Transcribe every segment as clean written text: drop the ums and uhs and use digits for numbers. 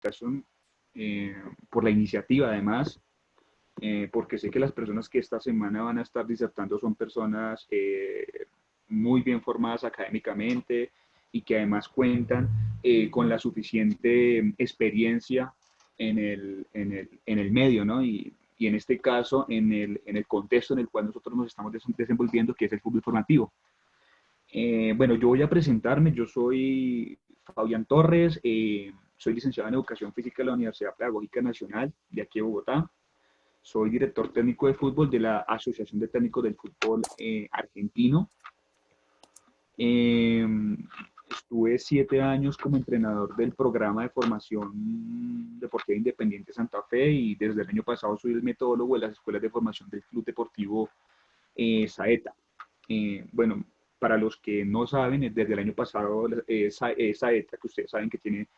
invitación, por la iniciativa además, porque sé que las personas que esta semana van a estar disertando son personas muy bien formadas académicamente y que además cuentan con la suficiente experiencia en el medio, ¿no? Y en este caso, en el contexto en el cual nosotros nos estamos desenvolviendo, que es el fútbol formativo. Bueno, yo voy a presentarme, yo soy Fabián Torres, soy licenciado en Educación Física de la Universidad Pedagógica Nacional de aquí de Bogotá. Soy director técnico de fútbol de la Asociación de Técnicos del Fútbol Argentino. Eh, Estuve 7 años como entrenador del programa de formación deportiva independiente Santa Fe y desde el año pasado soy el metodólogo de las escuelas de formación del Club Deportivo Saeta. Bueno, para los que no saben, desde el año pasado Saeta, que ustedes saben que tiene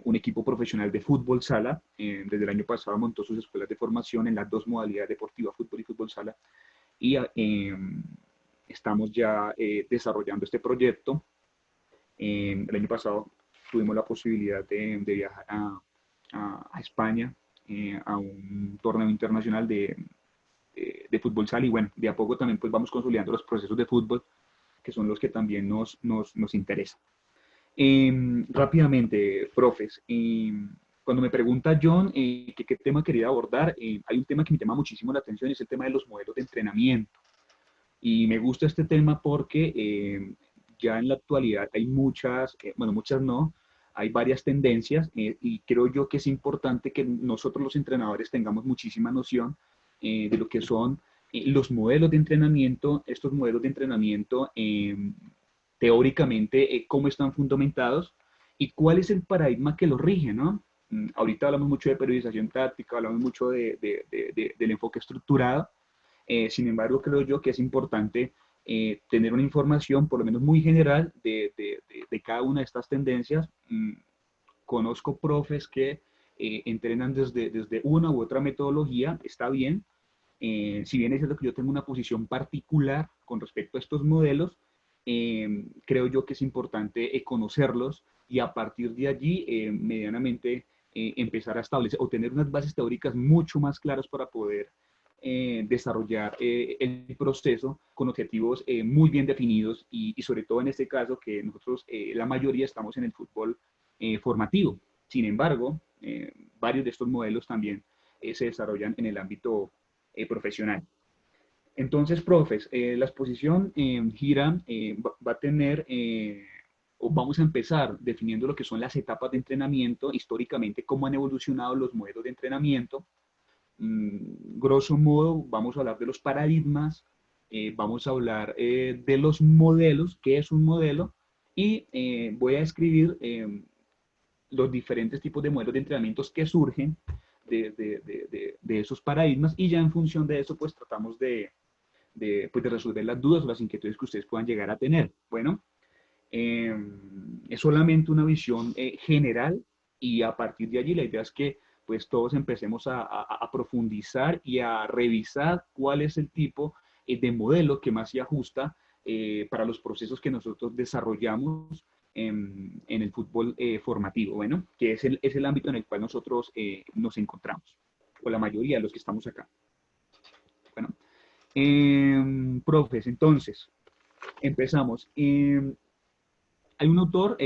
un equipo profesional de fútbol sala. Desde el año pasado montó sus escuelas de formación en las dos modalidades deportivas, fútbol y fútbol sala. Y estamos ya desarrollando este proyecto. El año pasado tuvimos la posibilidad de viajar a España a un torneo internacional de fútbol sala y bueno, de a poco también pues vamos consolidando los procesos de fútbol que son los que también nos interesan. Rápidamente, profes, cuando me pregunta John qué tema quería abordar, hay un tema que me llama muchísimo la atención, es el tema de los modelos de entrenamiento. Y me gusta este tema porque ya en la actualidad hay muchas, bueno, muchas no, hay varias tendencias y creo yo que es importante que nosotros los entrenadores tengamos muchísima noción de lo que son los modelos de entrenamiento, estos modelos de entrenamiento teóricamente cómo están fundamentados y cuál es el paradigma que los rige, ¿no? Ahorita hablamos mucho de periodización táctica, hablamos mucho del enfoque estructurado, sin embargo, creo yo que es importante tener una información, por lo menos muy general, de cada una de estas tendencias. Conozco profes que entrenan desde una u otra metodología, está bien. Si bien es cierto que yo tengo una posición particular con respecto a estos modelos, creo yo que es importante conocerlos y a partir de allí, medianamente, empezar a establecer o tener unas bases teóricas mucho más claras para poder desarrollar el proceso con objetivos muy bien definidos y sobre todo en este caso que nosotros, la mayoría, estamos en el fútbol formativo. Sin embargo, varios de estos modelos también se desarrollan en el ámbito profesional. Entonces, profes, la exposición gira, va a tener, o vamos a empezar definiendo lo que son las etapas de entrenamiento, históricamente cómo han evolucionado los modelos de entrenamiento. Grosso modo, vamos a hablar de los paradigmas, vamos a hablar de los modelos, qué es un modelo, y voy a describir los diferentes tipos de modelos de entrenamientos que surgen de esos paradigmas y ya en función de eso pues tratamos pues, de resolver las dudas o las inquietudes que ustedes puedan llegar a tener. Bueno, es solamente una visión general y a partir de allí la idea es que pues todos empecemos a profundizar y a revisar cuál es el tipo de modelo que más se ajusta para los procesos que nosotros desarrollamos en el fútbol formativo, bueno, que es el ámbito en el cual nosotros nos encontramos, o la mayoría de los que estamos acá. Bueno, profes, entonces, empezamos. Hay un autor,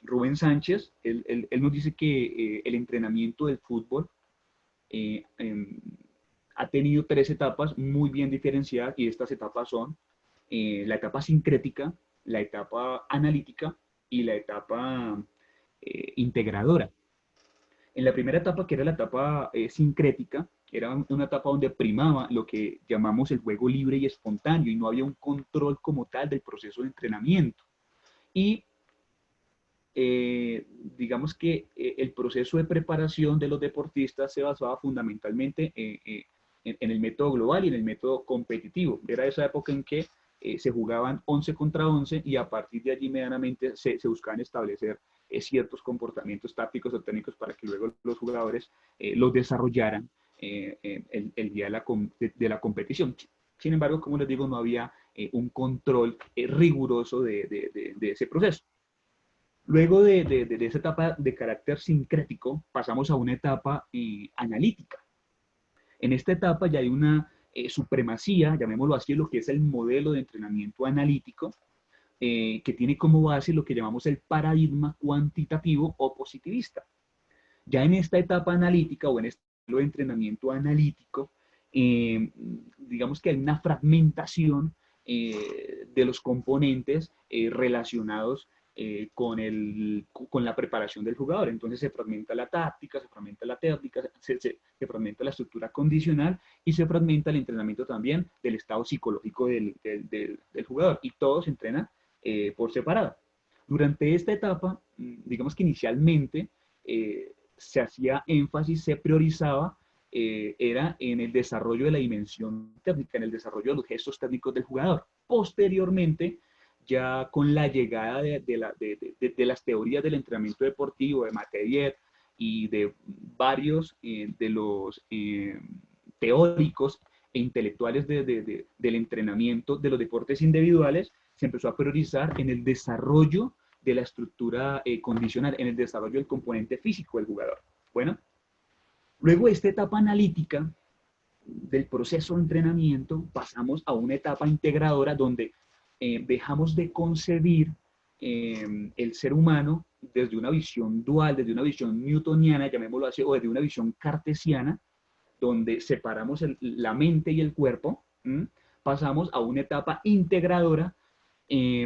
Rubén Sánchez, él nos dice que el entrenamiento del fútbol eh, em, ha tenido 3 etapas muy bien diferenciadas y estas etapas son la etapa sincrética, la etapa analítica y la etapa integradora. En la primera etapa, que era la etapa sincrética, era una etapa donde primaba lo que llamamos el juego libre y espontáneo y no había un control como tal del proceso de entrenamiento. Y digamos que el proceso de preparación de los deportistas se basaba fundamentalmente en el método global y en el método competitivo. Era esa época en que se jugaban 11 contra 11 y a partir de allí medianamente se buscaban establecer ciertos comportamientos tácticos o técnicos para que luego los jugadores los desarrollaran el día de la competición. Sin embargo, como les digo, no había un control riguroso de ese proceso. Luego de esa etapa de carácter sincrético, pasamos a una etapa analítica. En esta etapa ya hay una supremacía, llamémoslo así, lo que es el modelo de entrenamiento analítico, que tiene como base lo que llamamos el paradigma cuantitativo o positivista. Ya en esta etapa analítica o en este modelo de entrenamiento analítico, digamos que hay una fragmentación de los componentes relacionados con la preparación del jugador. Entonces se fragmenta la táctica, se fragmenta la técnica, se fragmenta la estructura condicional y se fragmenta el entrenamiento también del estado psicológico del jugador. Y todo se entrena por separado. Durante esta etapa, digamos que inicialmente se hacía énfasis, se priorizaba, era en el desarrollo de la dimensión técnica, en el desarrollo de los gestos técnicos del jugador. Posteriormente, ya con la llegada de las teorías del entrenamiento deportivo, de Mathieu y de varios de los teóricos e intelectuales del entrenamiento de los deportes individuales, se empezó a priorizar en el desarrollo de la estructura condicional, en el desarrollo del componente físico del jugador. Bueno, luego de esta etapa analítica del proceso de entrenamiento, pasamos a una etapa integradora donde dejamos de concebir el ser humano desde una visión dual, desde una visión newtoniana, llamémoslo así, o desde una visión cartesiana, donde separamos la mente y el cuerpo, pasamos a una etapa integradora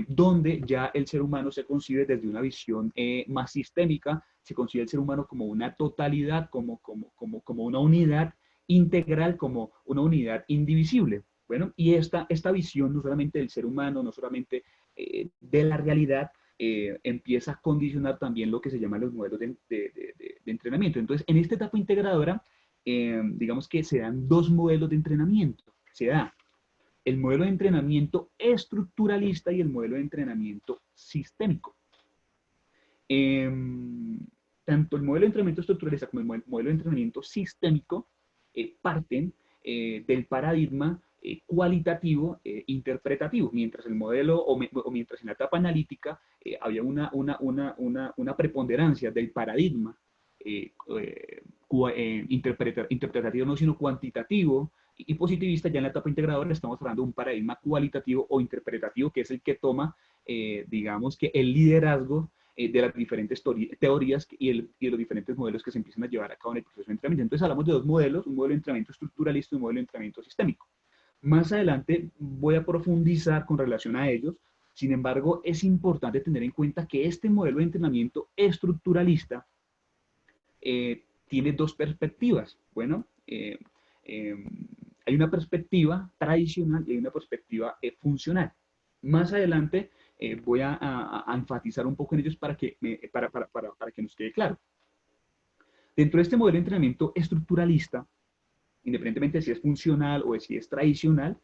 donde ya el ser humano se concibe desde una visión más sistémica, se concibe el ser humano como una totalidad, como una unidad integral, como una unidad indivisible. Bueno, y esta visión no solamente del ser humano, no solamente de la realidad, empieza a condicionar también lo que se llaman los modelos de entrenamiento. Entonces, en esta etapa integradora, digamos que se dan dos modelos de entrenamiento. Se da el modelo de entrenamiento estructuralista y el modelo de entrenamiento sistémico. Eh, Tanto el modelo de entrenamiento estructuralista como el modelo de entrenamiento sistémico parten del paradigma cualitativo interpretativo, mientras el modelo o mientras en la etapa analítica había una preponderancia del paradigma interpretativo no sino cuantitativo y positivista. Ya en la etapa integradora estamos hablando de un paradigma cualitativo o interpretativo, que es el que toma, digamos que el liderazgo de las diferentes teorías y los diferentes modelos que se empiezan a llevar a cabo en el proceso de entrenamiento. Entonces hablamos de dos modelos, un modelo de entrenamiento estructuralista y un modelo de entrenamiento sistémico. Más adelante voy a profundizar con relación a ellos. Sin embargo, es importante tener en cuenta que este modelo de entrenamiento estructuralista tiene dos perspectivas. Bueno, hay una perspectiva tradicional y hay una perspectiva funcional. Más adelante voy a enfatizar un poco en ellos para que nos quede claro. Dentro de este modelo de entrenamiento estructuralista, independientemente de si es funcional o de si es tradicional,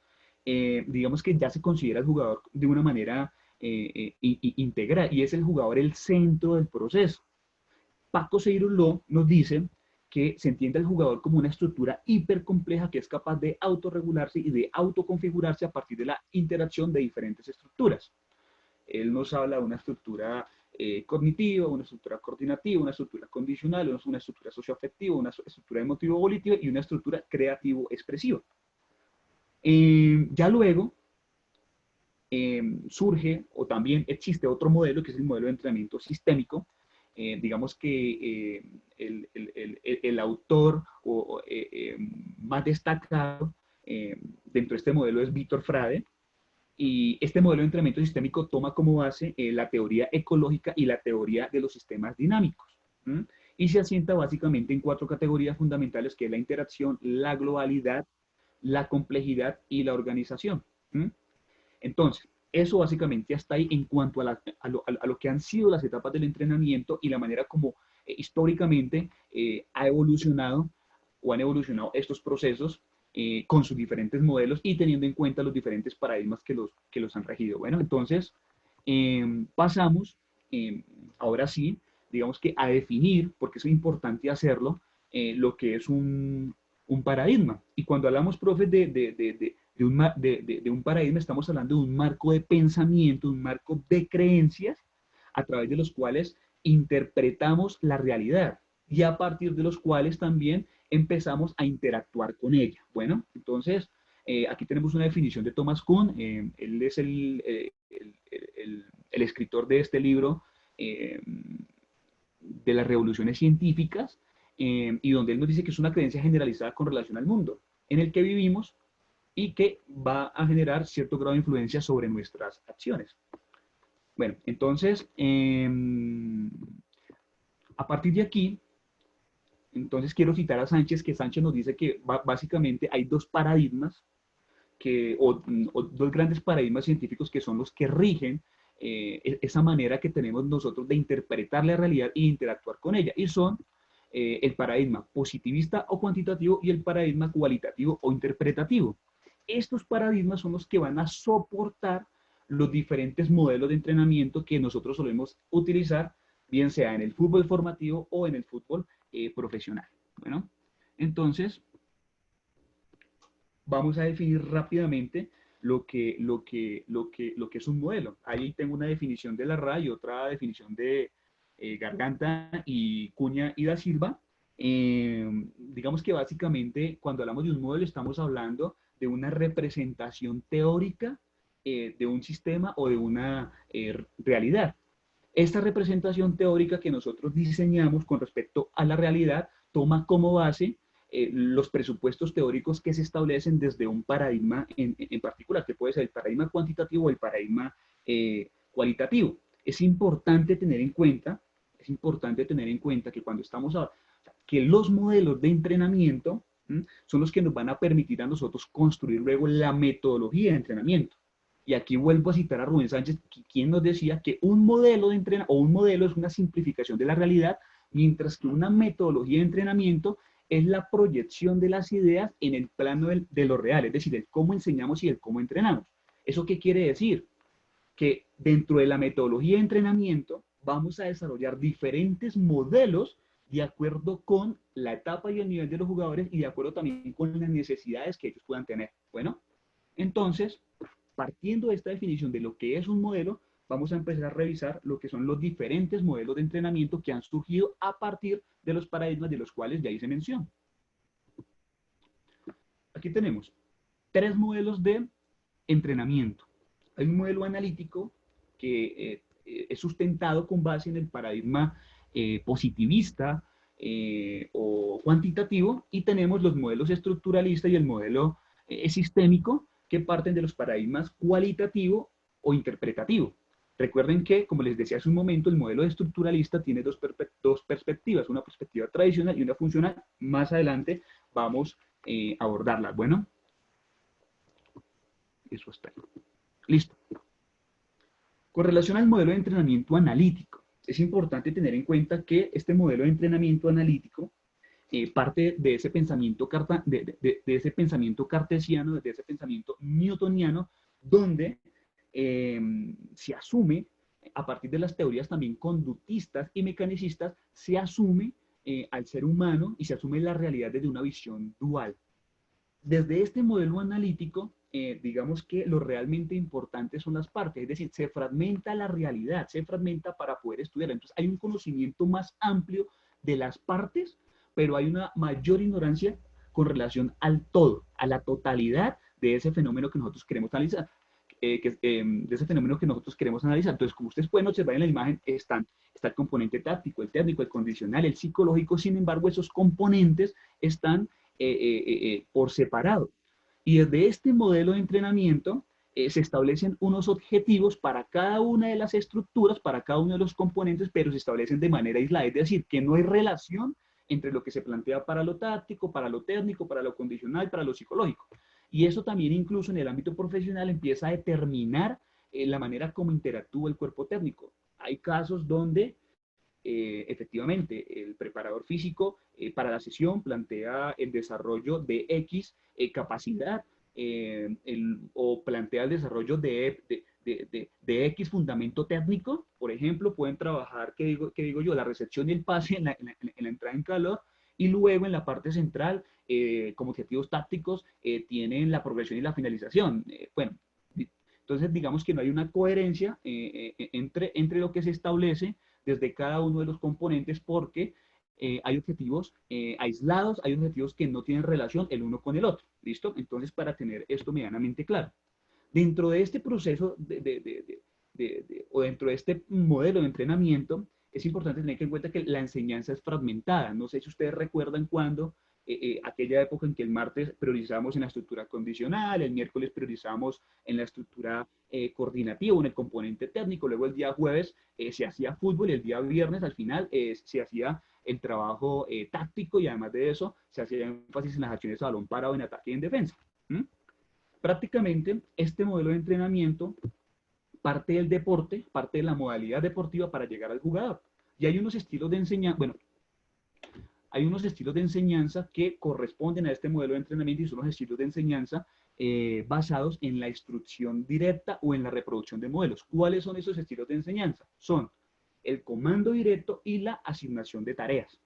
digamos que ya se considera el jugador de una manera integral y es el jugador el centro del proceso. Paco Seirulo nos dice que se entiende al jugador como una estructura hipercompleja que es capaz de autorregularse y de autoconfigurarse a partir de la interacción de diferentes estructuras. Él nos habla de una estructura cognitiva, una estructura coordinativa, una estructura condicional, una estructura socioafectiva, una estructura emotivo-volitiva y una estructura creativo-expresiva. Ya luego surge o también existe otro modelo que es el modelo de entrenamiento sistémico. Digamos que el autor más destacado dentro de este modelo es Víctor Frade, y este modelo de entrenamiento sistémico toma como base la teoría ecológica y la teoría de los sistemas dinámicos. Y se asienta básicamente en cuatro categorías fundamentales, que es la interacción, la globalidad, la complejidad y la organización. Entonces, eso básicamente hasta ahí en cuanto a lo que han sido las etapas del entrenamiento y la manera como históricamente ha evolucionado o han evolucionado estos procesos con sus diferentes modelos y teniendo en cuenta los diferentes paradigmas que los han regido. Bueno, entonces pasamos ahora sí, digamos que a definir, porque es importante hacerlo, lo que es un paradigma. Y cuando hablamos, profe, de un paradigma, estamos hablando de un marco de pensamiento, un marco de creencias a través de los cuales interpretamos la realidad y a partir de los cuales también empezamos a interactuar con ella. Bueno, entonces, aquí tenemos una definición de Thomas Kuhn. Él es el escritor de este libro de las revoluciones científicas, y donde él nos dice que es una creencia generalizada con relación al mundo en el que vivimos y que va a generar cierto grado de influencia sobre nuestras acciones. Bueno, entonces, a partir de aquí, entonces quiero citar a Sánchez, que Sánchez nos dice que básicamente hay dos paradigmas, o dos grandes paradigmas científicos que son los que rigen esa manera que tenemos nosotros de interpretar la realidad e interactuar con ella. Y son el paradigma positivista o cuantitativo y el paradigma cualitativo o interpretativo. Estos paradigmas son los que van a soportar los diferentes modelos de entrenamiento que nosotros solemos utilizar, bien sea en el fútbol formativo o en el fútbol profesional. Bueno, entonces vamos a definir rápidamente lo que es un modelo. Ahí tengo una definición de la RAE y otra definición de Garganta y Cuña y da Silva. Digamos que básicamente cuando hablamos de un modelo estamos hablando de una representación teórica de un sistema o de una realidad. Esta representación teórica que nosotros diseñamos con respecto a la realidad toma como base los presupuestos teóricos que se establecen desde un paradigma en particular, que puede ser el paradigma cuantitativo o el paradigma cualitativo. Es importante tener en cuenta que cuando estamos a, que los modelos de entrenamiento son los que nos van a permitir a nosotros construir luego la metodología de entrenamiento. Y aquí vuelvo a citar a Rubén Sánchez, quien nos decía que un modelo de entrenamiento o un modelo es una simplificación de la realidad, mientras que una metodología de entrenamiento es la proyección de las ideas en el plano de lo real, es decir, el cómo enseñamos y el cómo entrenamos. ¿Eso qué quiere decir? Que dentro de la metodología de entrenamiento vamos a desarrollar diferentes modelos de acuerdo con la etapa y el nivel de los jugadores y de acuerdo también con las necesidades que ellos puedan tener. Bueno, entonces, partiendo de esta definición de lo que es un modelo, vamos a empezar a revisar lo que son los diferentes modelos de entrenamiento que han surgido a partir de los paradigmas de los cuales ya hice mención. Aquí tenemos 3 modelos de entrenamiento. Hay un modelo analítico que es sustentado con base en el paradigma positivista o cuantitativo, y tenemos los modelos estructuralistas y el modelo sistémico, que parten de los paradigmas cualitativo o interpretativo. Recuerden que, como les decía hace un momento, el modelo estructuralista tiene dos perspectivas, una perspectiva tradicional y una funcional. Más adelante vamos a abordarlas. Bueno, eso está. Listo. Con relación al modelo de entrenamiento analítico, es importante tener en cuenta que este modelo de entrenamiento analítico parte de ese pensamiento, de ese pensamiento cartesiano, de ese pensamiento newtoniano, donde se asume, a partir de las teorías también conductistas y mecanicistas, se asume al ser humano y se asume la realidad desde una visión dual. Desde este modelo analítico, digamos que lo realmente importante son las partes, es decir, se fragmenta la realidad, se fragmenta para poder estudiarla. Entonces hay un conocimiento más amplio de las partes, pero hay una mayor ignorancia con relación al todo, a la totalidad de ese fenómeno que nosotros queremos analizar. De ese fenómeno que nosotros queremos analizar. Entonces, como ustedes pueden observar en la imagen, está el componente táctico, el técnico, el condicional, el psicológico. Sin embargo, esos componentes están por separado. Y desde este modelo de entrenamiento se establecen unos objetivos para cada una de las estructuras, para cada uno de los componentes, pero se establecen de manera aislada. Es decir, que no hay relación entre lo que se plantea para lo táctico, para lo técnico, para lo condicional, para lo psicológico. Y eso también incluso en el ámbito profesional empieza a determinar la manera como interactúa el cuerpo técnico. Hay casos donde efectivamente el preparador físico para la sesión plantea el desarrollo de X capacidad o plantea el desarrollo de X fundamento técnico. Por ejemplo, pueden trabajar, ¿qué digo yo? La recepción y el pase en la entrada en calor, y luego en la parte central, como objetivos tácticos, tienen la progresión y la finalización. Bueno, Entonces, digamos que no hay una coherencia entre lo que se establece desde cada uno de los componentes porque hay objetivos aislados, hay objetivos que no tienen relación el uno con el otro. ¿Listo? Entonces, para tener esto medianamente claro. Dentro de este proceso o dentro de este modelo de entrenamiento, es importante tener en cuenta que la enseñanza es fragmentada. No sé si ustedes recuerdan cuando aquella época en que el martes priorizamos en la estructura condicional, el miércoles priorizamos en la estructura coordinativa, en el componente técnico, luego el día jueves se hacía fútbol y el día viernes al final se hacía el trabajo táctico y además de eso se hacía énfasis en las acciones de balón parado en ataque y en defensa. ¿Mm? Prácticamente este modelo de entrenamiento parte del deporte, parte de la modalidad deportiva para llegar al jugador. Y hay unos estilos de enseñanza, bueno, hay unos estilos de enseñanza que corresponden a este modelo de entrenamiento y son los estilos de enseñanza basados en la instrucción directa o en la reproducción de modelos. ¿Cuáles son esos estilos de enseñanza? Son el comando directo y la asignación de tareas.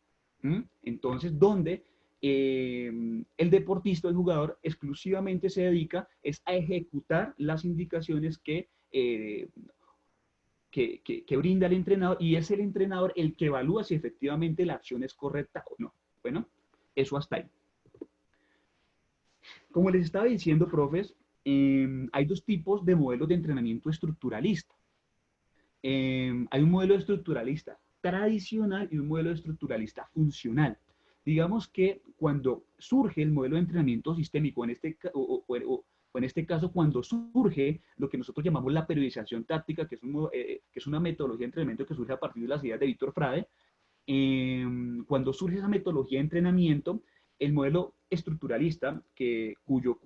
Entonces, donde el deportista, el jugador, exclusivamente se dedica es a ejecutar las indicaciones que brinda el entrenador y es el entrenador el que evalúa si efectivamente la acción es correcta o no. Bueno, eso hasta ahí. Como les estaba diciendo, profes, hay dos tipos de modelos de entrenamiento estructuralista. Hay un modelo estructuralista tradicional y un modelo estructuralista funcional. Digamos que cuando surge el modelo de entrenamiento sistémico, o en este caso cuando surge lo que nosotros llamamos la periodización táctica, que es una metodología de entrenamiento que surge a partir de las ideas de Víctor Frade, cuando surge esa metodología de entrenamiento, el modelo estructuralista, cuyo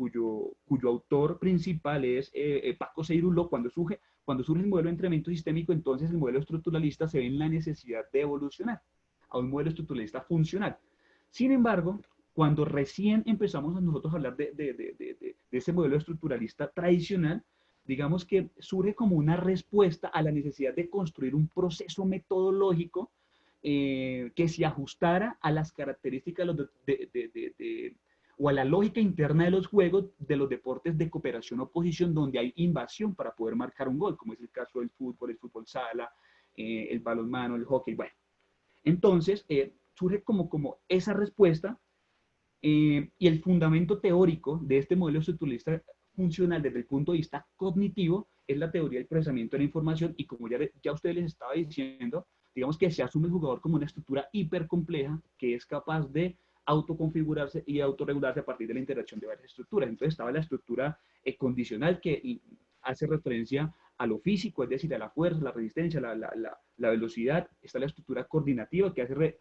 autor principal es Paco Seirulo, cuando surge el modelo de entrenamiento sistémico, entonces el modelo estructuralista se ve en la necesidad de evolucionar a un modelo estructuralista funcional. Sin embargo, cuando recién empezamos nosotros a hablar de ese modelo estructuralista tradicional, digamos que surge como una respuesta a la necesidad de construir un proceso metodológico que se ajustara a las características o a la lógica interna de los juegos de los deportes de cooperación o oposición donde hay invasión para poder marcar un gol, como es el caso del fútbol, el fútbol sala, el balonmano, el hockey, bueno. Entonces, surge como esa respuesta y el fundamento teórico de este modelo estructuralista funcional desde el punto de vista cognitivo es la teoría del procesamiento de la información y como ya ustedes les estaba diciendo, digamos que se asume el jugador como una estructura hipercompleja que es capaz de autoconfigurarse y autorregularse a partir de la interacción de varias estructuras. Entonces estaba la estructura condicional que hace referencia a lo físico, es decir, a la fuerza, la resistencia, la velocidad. Está la estructura coordinativa que hace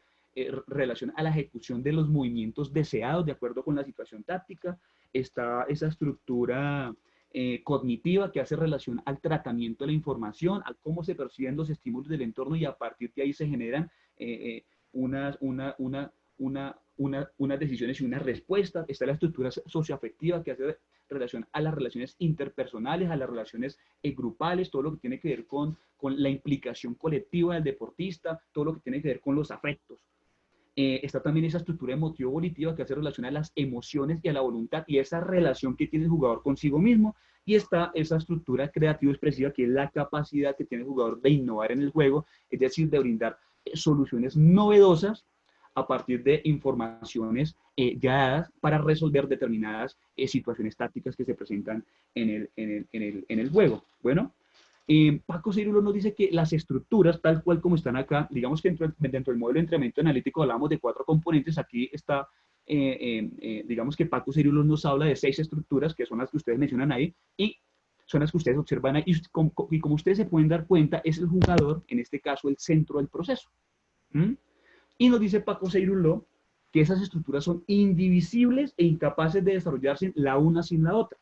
relación a la ejecución de los movimientos deseados de acuerdo con la situación táctica. Está esa estructura cognitiva que hace relación al tratamiento de la información, a cómo se perciben los estímulos del entorno y a partir de ahí se generan unas decisiones y unas respuestas. Está la estructura socioafectiva que hace relación a las relaciones interpersonales, a las relaciones grupales, todo lo que tiene que ver con la implicación colectiva del deportista, todo lo que tiene que ver con los afectos. Está también esa estructura emotivo-volitiva que hace relación a las emociones y a la voluntad y esa relación que tiene el jugador consigo mismo. Y está esa estructura creativo-expresiva que es la capacidad que tiene el jugador de innovar en el juego, es decir, de brindar soluciones novedosas a partir de informaciones ya dadas para resolver determinadas situaciones tácticas que se presentan en el juego. Bueno, Paco Cirulo nos dice que las estructuras, tal cual como están acá, digamos que dentro del modelo de entrenamiento analítico hablamos de 4 componentes, aquí está, digamos que Paco Cirulo nos habla de 6 estructuras, que son las que ustedes mencionan ahí, y son las que ustedes observan ahí, y como ustedes se pueden dar cuenta, es el jugador, en este caso, el centro del proceso. Y nos dice Paco Cirulo que esas estructuras son indivisibles e incapaces de desarrollarse la una sin la otra.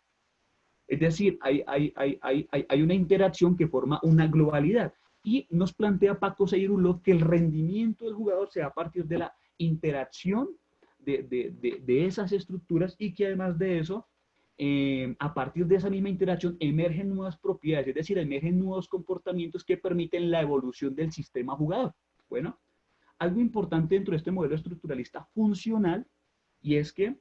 Es decir, hay una interacción que forma una globalidad. Y nos plantea Paco Seirulo que el rendimiento del jugador se da a partir de la interacción de esas estructuras y que además de eso, a partir de esa misma interacción emergen nuevas propiedades, es decir, emergen nuevos comportamientos que permiten la evolución del sistema jugador. Bueno, algo importante dentro de este modelo estructuralista funcional y es que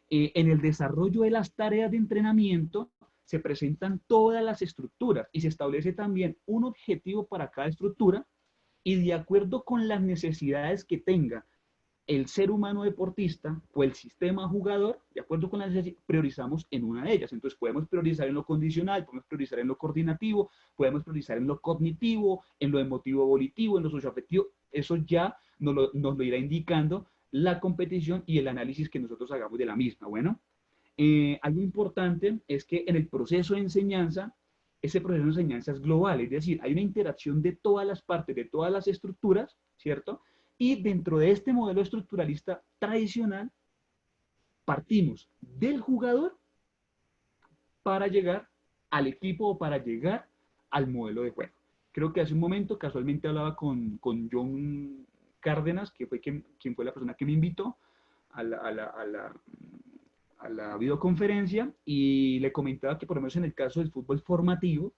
en el desarrollo de las tareas de entrenamiento se presentan todas las estructuras y se establece también un objetivo para cada estructura y de acuerdo con las necesidades que tenga el ser humano deportista o el sistema jugador, de acuerdo con las necesidades, priorizamos en una de ellas. Entonces podemos priorizar en lo condicional, podemos priorizar en lo coordinativo, podemos priorizar en lo cognitivo, en lo emotivo volitivo, en lo socioafectivo. Eso ya nos lo irá indicando la competición y el análisis que nosotros hagamos de la misma. Bueno, algo importante es que en el proceso de enseñanza, ese proceso de enseñanza es global, es decir, hay una interacción de todas las partes, de todas las estructuras, ¿cierto? Y dentro de este modelo estructuralista tradicional, partimos del jugador para llegar al equipo o para llegar al modelo de juego. Creo que hace un momento casualmente hablaba con John Cárdenas, que fue quien fue la persona que me invitó a la videoconferencia, y le comentaba que por lo menos en el caso del fútbol formativo,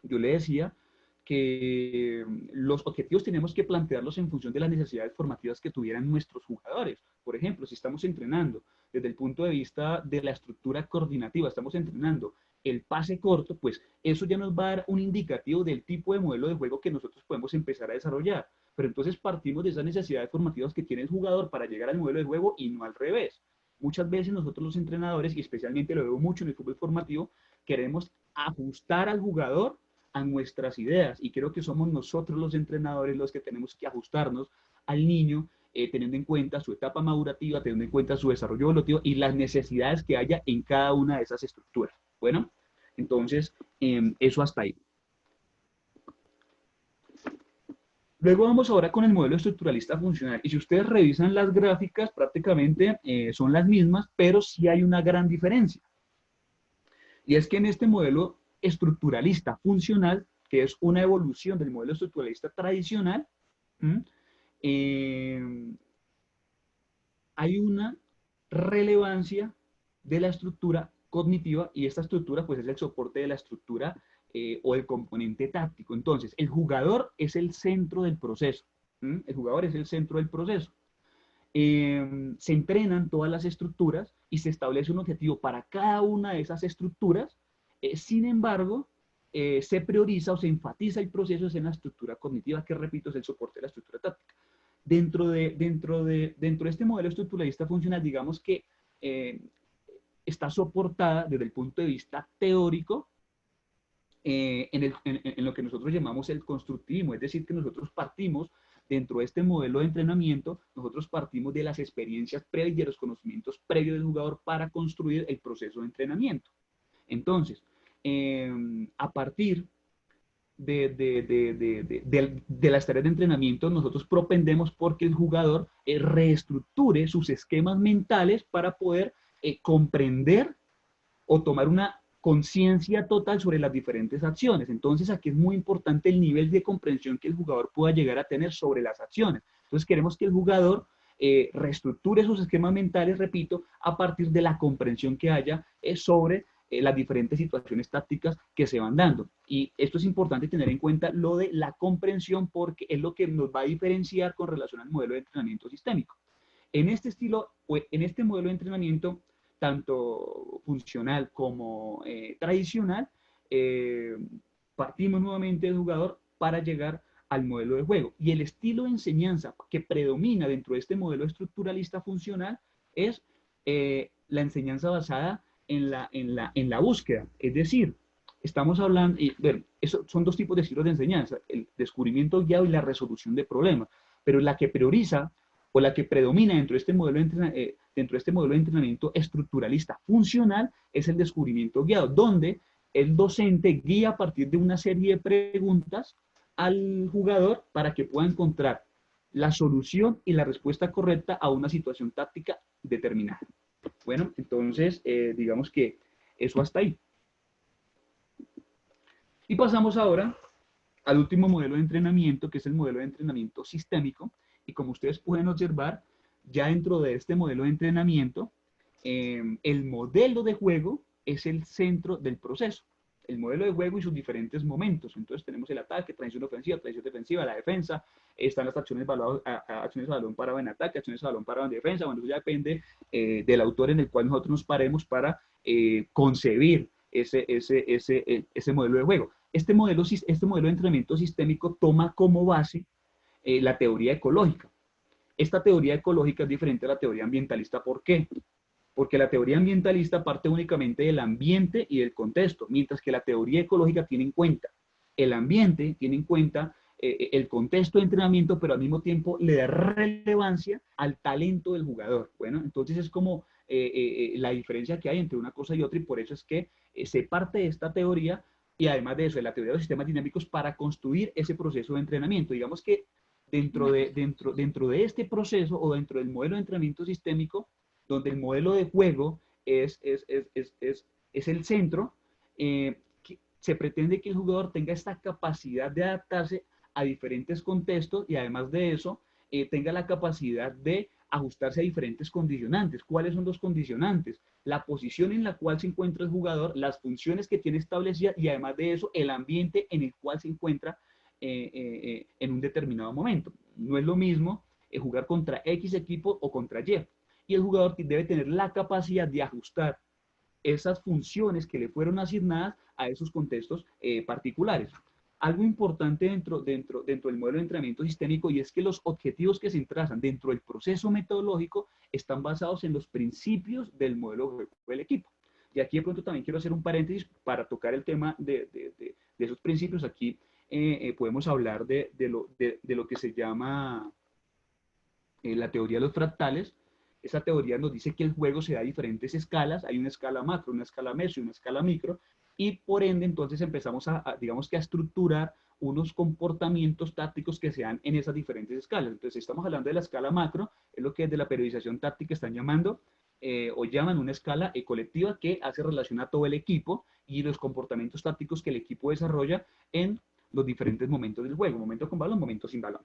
yo le decía que los objetivos tenemos que plantearlos en función de las necesidades formativas que tuvieran nuestros jugadores. Por ejemplo, si estamos entrenando desde el punto de vista de la estructura coordinativa, estamos entrenando el pase corto, pues eso ya nos va a dar un indicativo del tipo de modelo de juego que nosotros podemos empezar a desarrollar. Pero entonces partimos de esas necesidades formativas que tiene el jugador para llegar al modelo de juego y no al revés. Muchas veces nosotros los entrenadores, y especialmente lo veo mucho en el fútbol formativo, queremos ajustar al jugador a nuestras ideas y creo que somos nosotros los entrenadores los que tenemos que ajustarnos al niño, teniendo en cuenta su etapa madurativa, teniendo en cuenta su desarrollo evolutivo y las necesidades que haya en cada una de esas estructuras. Bueno, entonces, eso hasta ahí. Luego vamos ahora con el modelo estructuralista funcional. Y si ustedes revisan las gráficas, prácticamente son las mismas, pero sí hay una gran diferencia. Y es que en este modelo estructuralista funcional, que es una evolución del modelo estructuralista tradicional, eh, hay una relevancia de la estructura cognitiva y esta estructura pues es el soporte de la estructura o el componente táctico. Entonces, el jugador es el centro del proceso. El jugador es el centro del proceso. Se entrenan todas las estructuras y se establece un objetivo para cada una de esas estructuras. Sin embargo, se prioriza o se enfatiza el proceso en la estructura cognitiva, que repito, es el soporte de la estructura táctica. Dentro de este modelo estructuralista funcional, digamos que está soportada desde el punto de vista teórico en lo que nosotros llamamos el constructivismo, es decir, que nosotros partimos dentro de este modelo de entrenamiento, nosotros partimos de las experiencias previas y de los conocimientos previos del jugador para construir el proceso de entrenamiento. Entonces, a partir de las tareas de entrenamiento, nosotros propendemos porque el jugador reestructure sus esquemas mentales para poder comprender o tomar una conciencia total sobre las diferentes acciones. Entonces, aquí es muy importante el nivel de comprensión que el jugador pueda llegar a tener sobre las acciones. Entonces, queremos que el jugador reestructure sus esquemas mentales, repito, a partir de la comprensión que haya sobre las diferentes situaciones tácticas que se van dando. Y esto es importante tener en cuenta lo de la comprensión porque es lo que nos va a diferenciar con relación al modelo de entrenamiento sistémico. En este estilo, en este modelo de entrenamiento, tanto funcional como tradicional, partimos nuevamente del jugador para llegar al modelo de juego. Y el estilo de enseñanza que predomina dentro de este modelo estructuralista funcional es la enseñanza basada en la búsqueda. Es decir, estamos hablando, bueno, son dos tipos de estilos de enseñanza, el descubrimiento guiado y la resolución de problemas, pero la que prioriza o la que predomina dentro de este modelo de entrenamiento estructuralista funcional es el descubrimiento guiado, donde el docente guía a partir de una serie de preguntas al jugador para que pueda encontrar la solución y la respuesta correcta a una situación táctica determinada. Bueno, entonces, digamos que eso hasta ahí. Y pasamos ahora al último modelo de entrenamiento, que es el modelo de entrenamiento sistémico. Y como ustedes pueden observar, ya dentro de este modelo de entrenamiento, el modelo de juego es el centro del proceso. El modelo de juego y sus diferentes momentos. Entonces tenemos el ataque, transición ofensiva, transición defensiva, la defensa, están las acciones de balón parado en ataque, acciones de balón parado en defensa. Bueno, eso ya depende del autor en el cual nosotros nos paremos para concebir ese modelo de juego. Este modelo de entrenamiento sistémico toma como base la teoría ecológica. Esta teoría ecológica es diferente a la teoría ambientalista. ¿Por qué? Porque la teoría ambientalista parte únicamente del ambiente y del contexto, mientras que la teoría ecológica tiene en cuenta el ambiente, tiene en cuenta el contexto de entrenamiento, pero al mismo tiempo le da relevancia al talento del jugador. Bueno, entonces es como la diferencia que hay entre una cosa y otra, y por eso es que se parte de esta teoría y además de eso, de la teoría de los sistemas dinámicos para construir ese proceso de entrenamiento. Digamos que dentro de este proceso o dentro del modelo de entrenamiento sistémico, donde el modelo de juego es el centro, se pretende que el jugador tenga esta capacidad de adaptarse a diferentes contextos y además de eso, tenga la capacidad de ajustarse a diferentes condicionantes. ¿Cuáles son los condicionantes? La posición en la cual se encuentra el jugador, las funciones que tiene establecidas y además de eso, el ambiente en el cual se encuentra en un determinado momento. No es lo mismo jugar contra X equipo o contra Y. Y el jugador debe tener la capacidad de ajustar esas funciones que le fueron asignadas a esos contextos particulares. Algo importante dentro del modelo de entrenamiento sistémico y es que los objetivos que se trazan dentro del proceso metodológico están basados en los principios del modelo del equipo. Y aquí de pronto también quiero hacer un paréntesis para tocar el tema de esos principios. Aquí podemos hablar de lo que se llama la teoría de los fractales. Esa teoría nos dice que el juego se da a diferentes escalas, hay una escala macro, una escala meso y una escala micro, y por ende entonces empezamos digamos que a estructurar unos comportamientos tácticos que se dan en esas diferentes escalas. Entonces estamos hablando de la escala macro, es lo que desde la periodización táctica están llamando, o llaman una escala colectiva que hace relación a todo el equipo y los comportamientos tácticos que el equipo desarrolla en los diferentes momentos del juego, momento con balón, momento sin balón.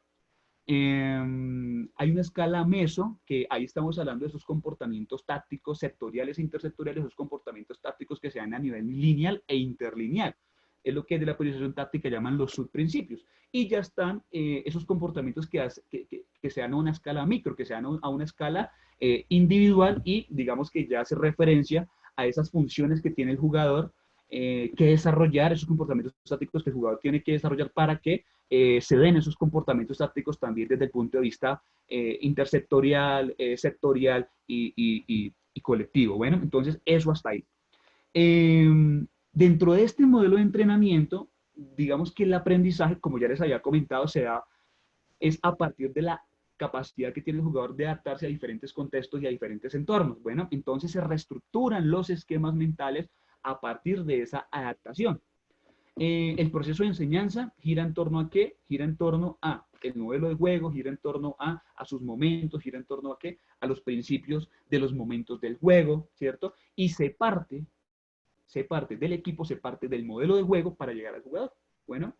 Hay una escala meso, que ahí estamos hablando de esos comportamientos tácticos sectoriales e intersectoriales, esos comportamientos tácticos que se dan a nivel lineal e interlineal. Es lo que de la periodización táctica llaman los subprincipios. Y ya están esos comportamientos que se dan a una escala micro, que se dan a una escala individual y digamos que ya hace referencia a esas funciones que tiene el jugador que desarrollar, esos comportamientos tácticos que el jugador tiene que desarrollar para que se den esos comportamientos tácticos también desde el punto de vista intersectorial, sectorial y colectivo. Bueno, entonces eso hasta ahí. Dentro de este modelo de entrenamiento, digamos que el aprendizaje, como ya les había comentado, es a partir de la capacidad que tiene el jugador de adaptarse a diferentes contextos y a diferentes entornos. Bueno, entonces se reestructuran los esquemas mentales a partir de esa adaptación. El proceso de enseñanza gira en torno a qué? Gira en torno a el modelo de juego, gira en torno a sus momentos, gira en torno a qué? A los principios de los momentos del juego, ¿cierto? Y se parte del equipo, se parte del modelo de juego para llegar al jugador. Bueno,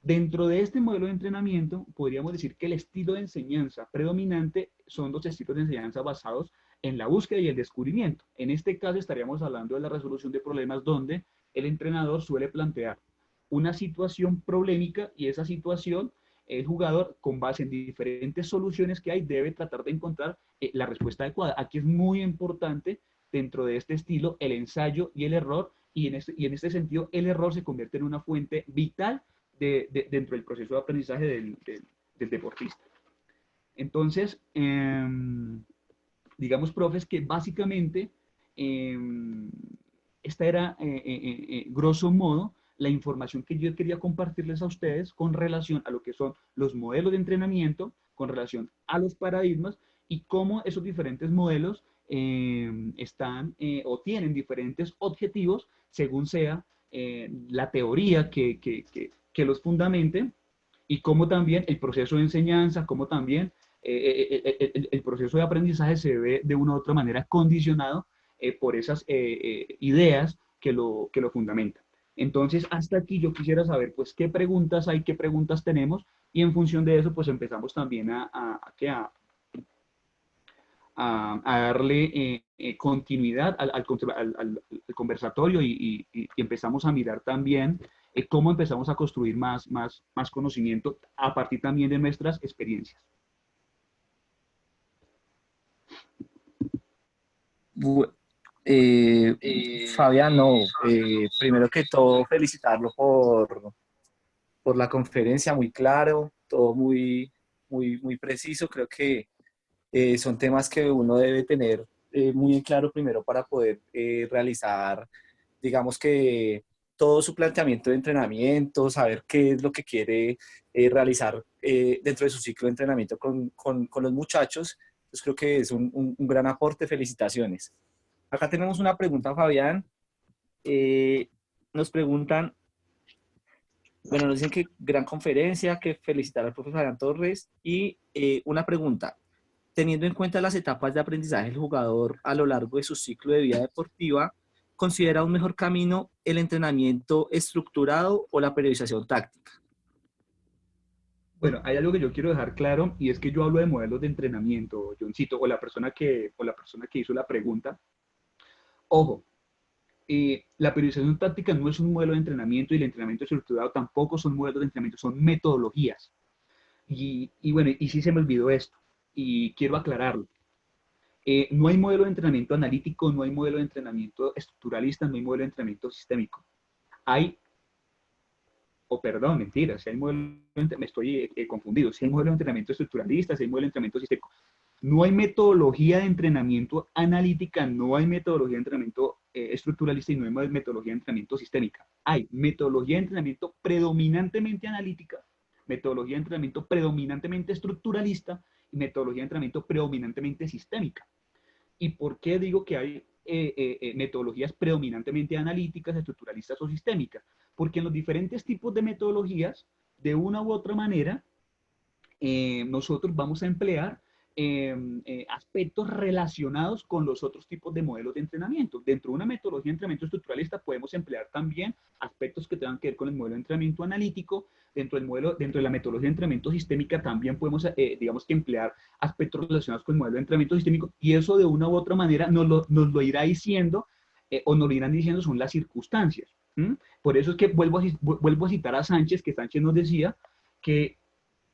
dentro de este modelo de entrenamiento, podríamos decir que el estilo de enseñanza predominante son los estilos de enseñanza basados en la búsqueda y el descubrimiento. En este caso estaríamos hablando de la resolución de problemas donde el entrenador suele plantear una situación problemática y esa situación, el jugador, con base en diferentes soluciones que hay, debe tratar de encontrar la respuesta adecuada. Aquí es muy importante dentro de este estilo el ensayo y el error, y en este sentido el error se convierte en una fuente vital dentro del proceso de aprendizaje del deportista. Entonces, digamos, profes, que básicamente esta era, grosso modo, la información que yo quería compartirles a ustedes con relación a lo que son los modelos de entrenamiento, con relación a los paradigmas y cómo esos diferentes modelos están o tienen diferentes objetivos según sea la teoría que los fundamente y cómo también el proceso de enseñanza, cómo también el proceso de aprendizaje se ve de una u otra manera condicionado por esas ideas que lo fundamentan. Entonces, hasta aquí yo quisiera saber, pues, qué preguntas hay, qué preguntas tenemos, y en función de eso, pues, empezamos también a darle continuidad al conversatorio y empezamos a mirar también cómo empezamos a construir más conocimiento a partir también de nuestras experiencias. Bu- Eh, Fabián, no, primero que todo felicitarlo por la conferencia, muy claro, todo muy preciso. Creo que son temas que uno debe tener muy en claro primero para poder realizar, digamos que todo su planteamiento de entrenamiento, saber qué es lo que quiere realizar dentro de su ciclo de entrenamiento con los muchachos. Entonces creo que es un gran aporte. Felicitaciones. Acá tenemos una pregunta, Fabián. Eh, Nos preguntan, bueno, nos dicen que gran conferencia, que felicitar al profesor Fabián Torres y una pregunta. Teniendo en cuenta las etapas de aprendizaje del jugador a lo largo de su ciclo de vida deportiva, ¿considera un mejor camino el entrenamiento estructurado o la periodización táctica? Bueno, hay algo que yo quiero dejar claro y es que yo hablo de modelos de entrenamiento, Johncito, o la persona que hizo la pregunta. Ojo, la periodización táctica no es un modelo de entrenamiento y el entrenamiento estructurado tampoco son modelos de entrenamiento, son metodologías. Y bueno, y sí se me olvidó esto y quiero aclararlo. No hay modelo de entrenamiento analítico, no hay modelo de entrenamiento estructuralista, no hay modelo de entrenamiento sistémico. Hay, o perdón, mentira, si hay modelo, me estoy confundido, si hay modelo de entrenamiento estructuralista, si hay modelo de entrenamiento sistémico. No hay metodología de entrenamiento analítica, no hay metodología de entrenamiento estructuralista y no hay metodología de entrenamiento sistémica. Hay metodología de entrenamiento predominantemente analítica, metodología de entrenamiento predominantemente estructuralista y metodología de entrenamiento predominantemente sistémica. ¿Y por qué digo que hay metodologías predominantemente analíticas, estructuralistas o sistémicas? Porque en los diferentes tipos de metodologías, de una u otra manera, nosotros vamos a emplear aspectos relacionados con los otros tipos de modelos de entrenamiento. Dentro de una metodología de entrenamiento estructuralista podemos emplear también aspectos que tengan que ver con el modelo de entrenamiento analítico. Dentro de la metodología de entrenamiento sistémica también podemos, digamos que emplear aspectos relacionados con el modelo de entrenamiento sistémico y eso de una u otra manera nos lo irá diciendo o nos lo irán diciendo son las circunstancias. ¿Mm? Por eso es que vuelvo a citar a Sánchez, que Sánchez nos decía que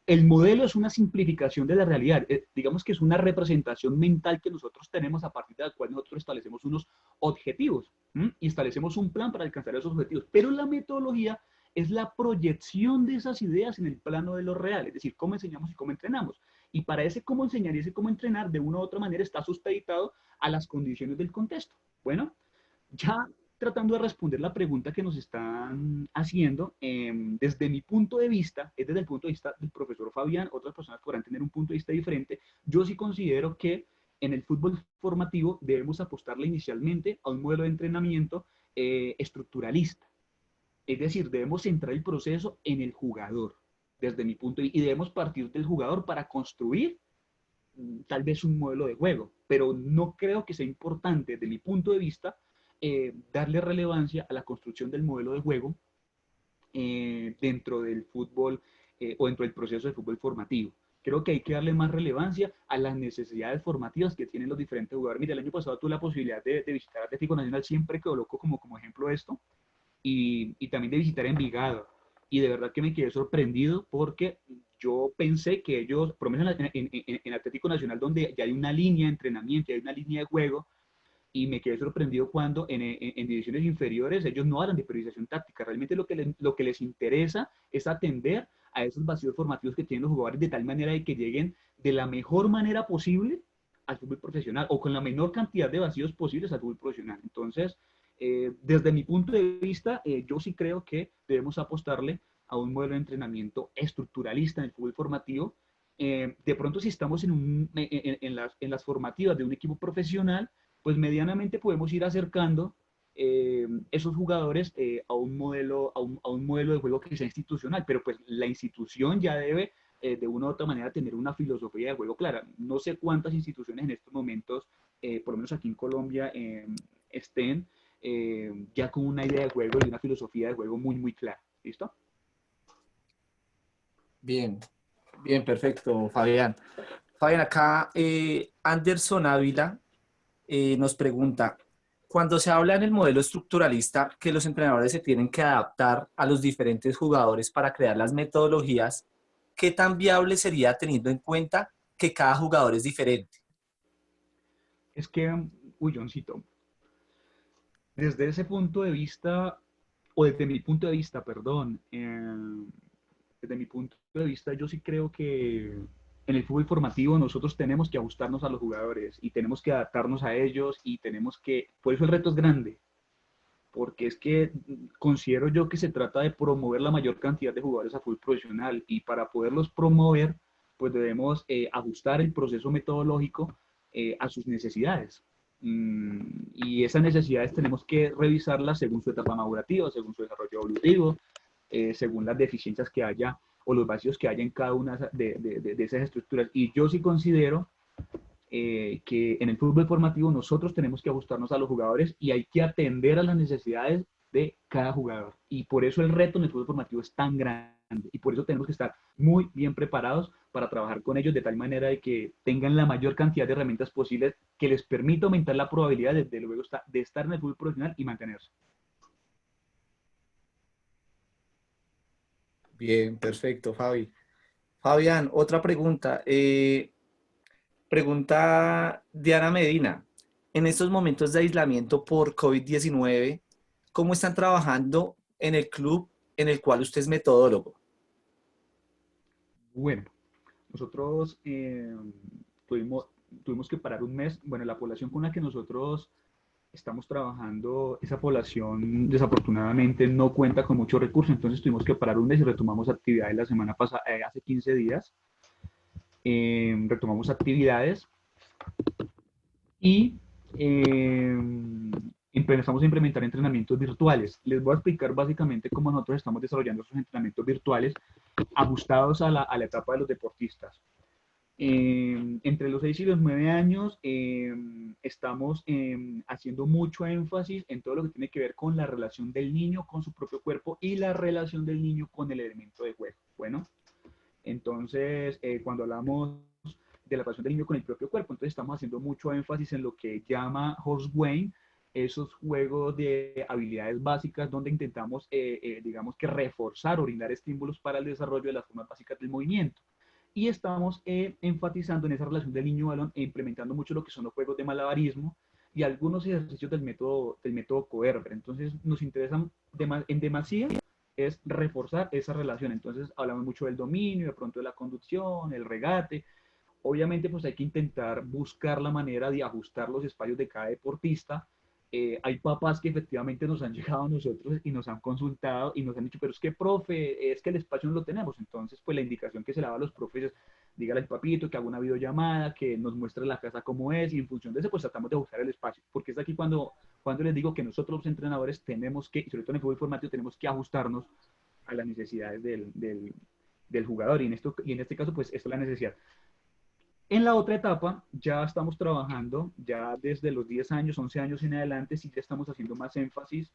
el modelo es una simplificación de la realidad, digamos que es una representación mental que nosotros tenemos a partir de la cual nosotros establecemos unos objetivos y establecemos un plan para alcanzar esos objetivos, pero la metodología es la proyección de esas ideas en el plano de lo real, es decir, cómo enseñamos y cómo entrenamos. Y para ese cómo enseñar y ese cómo entrenar, de una u otra manera está supeditado a las condiciones del contexto. Bueno, ya tratando de responder la pregunta que nos están haciendo, desde mi punto de vista, es desde el punto de vista del profesor Fabián, otras personas podrán tener un punto de vista diferente, yo sí considero que en el fútbol formativo debemos apostarle inicialmente a un modelo de entrenamiento estructuralista, es decir, debemos centrar el proceso en el jugador, desde mi punto de vista, y debemos partir del jugador para construir tal vez un modelo de juego, pero no creo que sea importante desde mi punto de vista darle relevancia a la construcción del modelo de juego dentro del fútbol o dentro del proceso de fútbol formativo. Creo que hay que darle más relevancia a las necesidades formativas que tienen los diferentes jugadores. Mira, el año pasado tuve la posibilidad de visitar Atlético Nacional, siempre coloco como ejemplo esto, y también de visitar Envigado. Y de verdad que me quedé sorprendido porque yo pensé que ellos, por lo menos en Atlético Nacional, donde ya hay una línea de entrenamiento, ya hay una línea de juego, y me quedé sorprendido cuando en divisiones inferiores ellos no hablan de priorización táctica. Realmente lo que les interesa es atender a esos vacíos formativos que tienen los jugadores de tal manera de que lleguen de la mejor manera posible al fútbol profesional o con la menor cantidad de vacíos posibles al fútbol profesional. Entonces, desde mi punto de vista, yo sí creo que debemos apostarle a un modelo de entrenamiento estructuralista en el fútbol formativo. De pronto, si estamos en las formativas de un equipo profesional, pues medianamente podemos ir acercando esos jugadores a un modelo de juego que sea institucional, pero pues la institución ya debe de una u otra manera tener una filosofía de juego clara. No sé cuántas instituciones en estos momentos, por lo menos aquí en Colombia, estén ya con una idea de juego y una filosofía de juego muy, muy clara. ¿Listo? Bien, bien, perfecto, Fabián. Fabián, acá Anderson Ávila nos pregunta, cuando se habla en el modelo estructuralista que los entrenadores se tienen que adaptar a los diferentes jugadores para crear las metodologías, ¿qué tan viable sería teniendo en cuenta que cada jugador es diferente? Es que, uy, Johncito, desde ese punto de vista, o desde mi punto de vista, perdón, desde mi punto de vista, yo sí creo que en el fútbol formativo nosotros tenemos que ajustarnos a los jugadores y tenemos que adaptarnos a ellos y tenemos que, por eso el reto es grande, porque es que considero yo que se trata de promover la mayor cantidad de jugadores a fútbol profesional y para poderlos promover, pues debemos ajustar el proceso metodológico a sus necesidades. Y esas necesidades tenemos que revisarlas según su etapa madurativa, según su desarrollo evolutivo, según las deficiencias que haya o los vacíos que haya en cada una de esas estructuras. Y yo sí considero que en el fútbol formativo nosotros tenemos que ajustarnos a los jugadores y hay que atender a las necesidades de cada jugador. Y por eso el reto en el fútbol formativo es tan grande y por eso tenemos que estar muy bien preparados para trabajar con ellos de tal manera de que tengan la mayor cantidad de herramientas posibles que les permita aumentar la probabilidad de luego de estar en el fútbol profesional y mantenerse. Bien, perfecto, Fabi. Fabián, otra pregunta. Pregunta Diana Medina. En estos momentos de aislamiento por COVID-19, ¿cómo están trabajando en el club en el cual usted es metodólogo? Bueno, nosotros tuvimos, tuvimos que parar un mes. Bueno, la población con la que nosotros estamos trabajando, esa población desafortunadamente no cuenta con muchos recursos, entonces tuvimos que parar un mes y retomamos actividades la semana pasada, hace 15 días, retomamos actividades y empezamos a implementar entrenamientos virtuales. Les voy a explicar básicamente cómo nosotros estamos desarrollando esos entrenamientos virtuales ajustados a la etapa de los deportistas. Entre los 6 y los 9 años estamos haciendo mucho énfasis en todo lo que tiene que ver con la relación del niño con su propio cuerpo y la relación del niño con el elemento de juego. Bueno, entonces cuando hablamos de la relación del niño con el propio cuerpo, entonces estamos haciendo mucho énfasis en lo que llama Horseway, esos juegos de habilidades básicas donde intentamos, digamos que reforzar o brindar estímulos para el desarrollo de las formas básicas del movimiento y estamos enfatizando en esa relación del niño-balón e implementando mucho lo que son los juegos de malabarismo y algunos ejercicios del método Coerber. Entonces, nos interesa en demasía es reforzar esa relación. Entonces, hablamos mucho del dominio, de pronto de la conducción, el regate. Obviamente, pues hay que intentar buscar la manera de ajustar los espacios de cada deportista. Hay papás que efectivamente nos han llegado a nosotros y nos han consultado y nos han dicho, pero es que, profe, es que el espacio no lo tenemos. Entonces, pues la indicación que se le da a los profes es, dígale al papito que haga una videollamada, que nos muestre la casa como es y en función de eso, pues tratamos de buscar el espacio. Porque es aquí cuando les digo que nosotros los entrenadores tenemos que, y sobre todo en el fútbol formativo, tenemos que ajustarnos a las necesidades del jugador. Y en este caso, pues esta es la necesidad. En la otra etapa ya estamos trabajando, ya desde los 10 años, 11 años en adelante, sí ya estamos haciendo más énfasis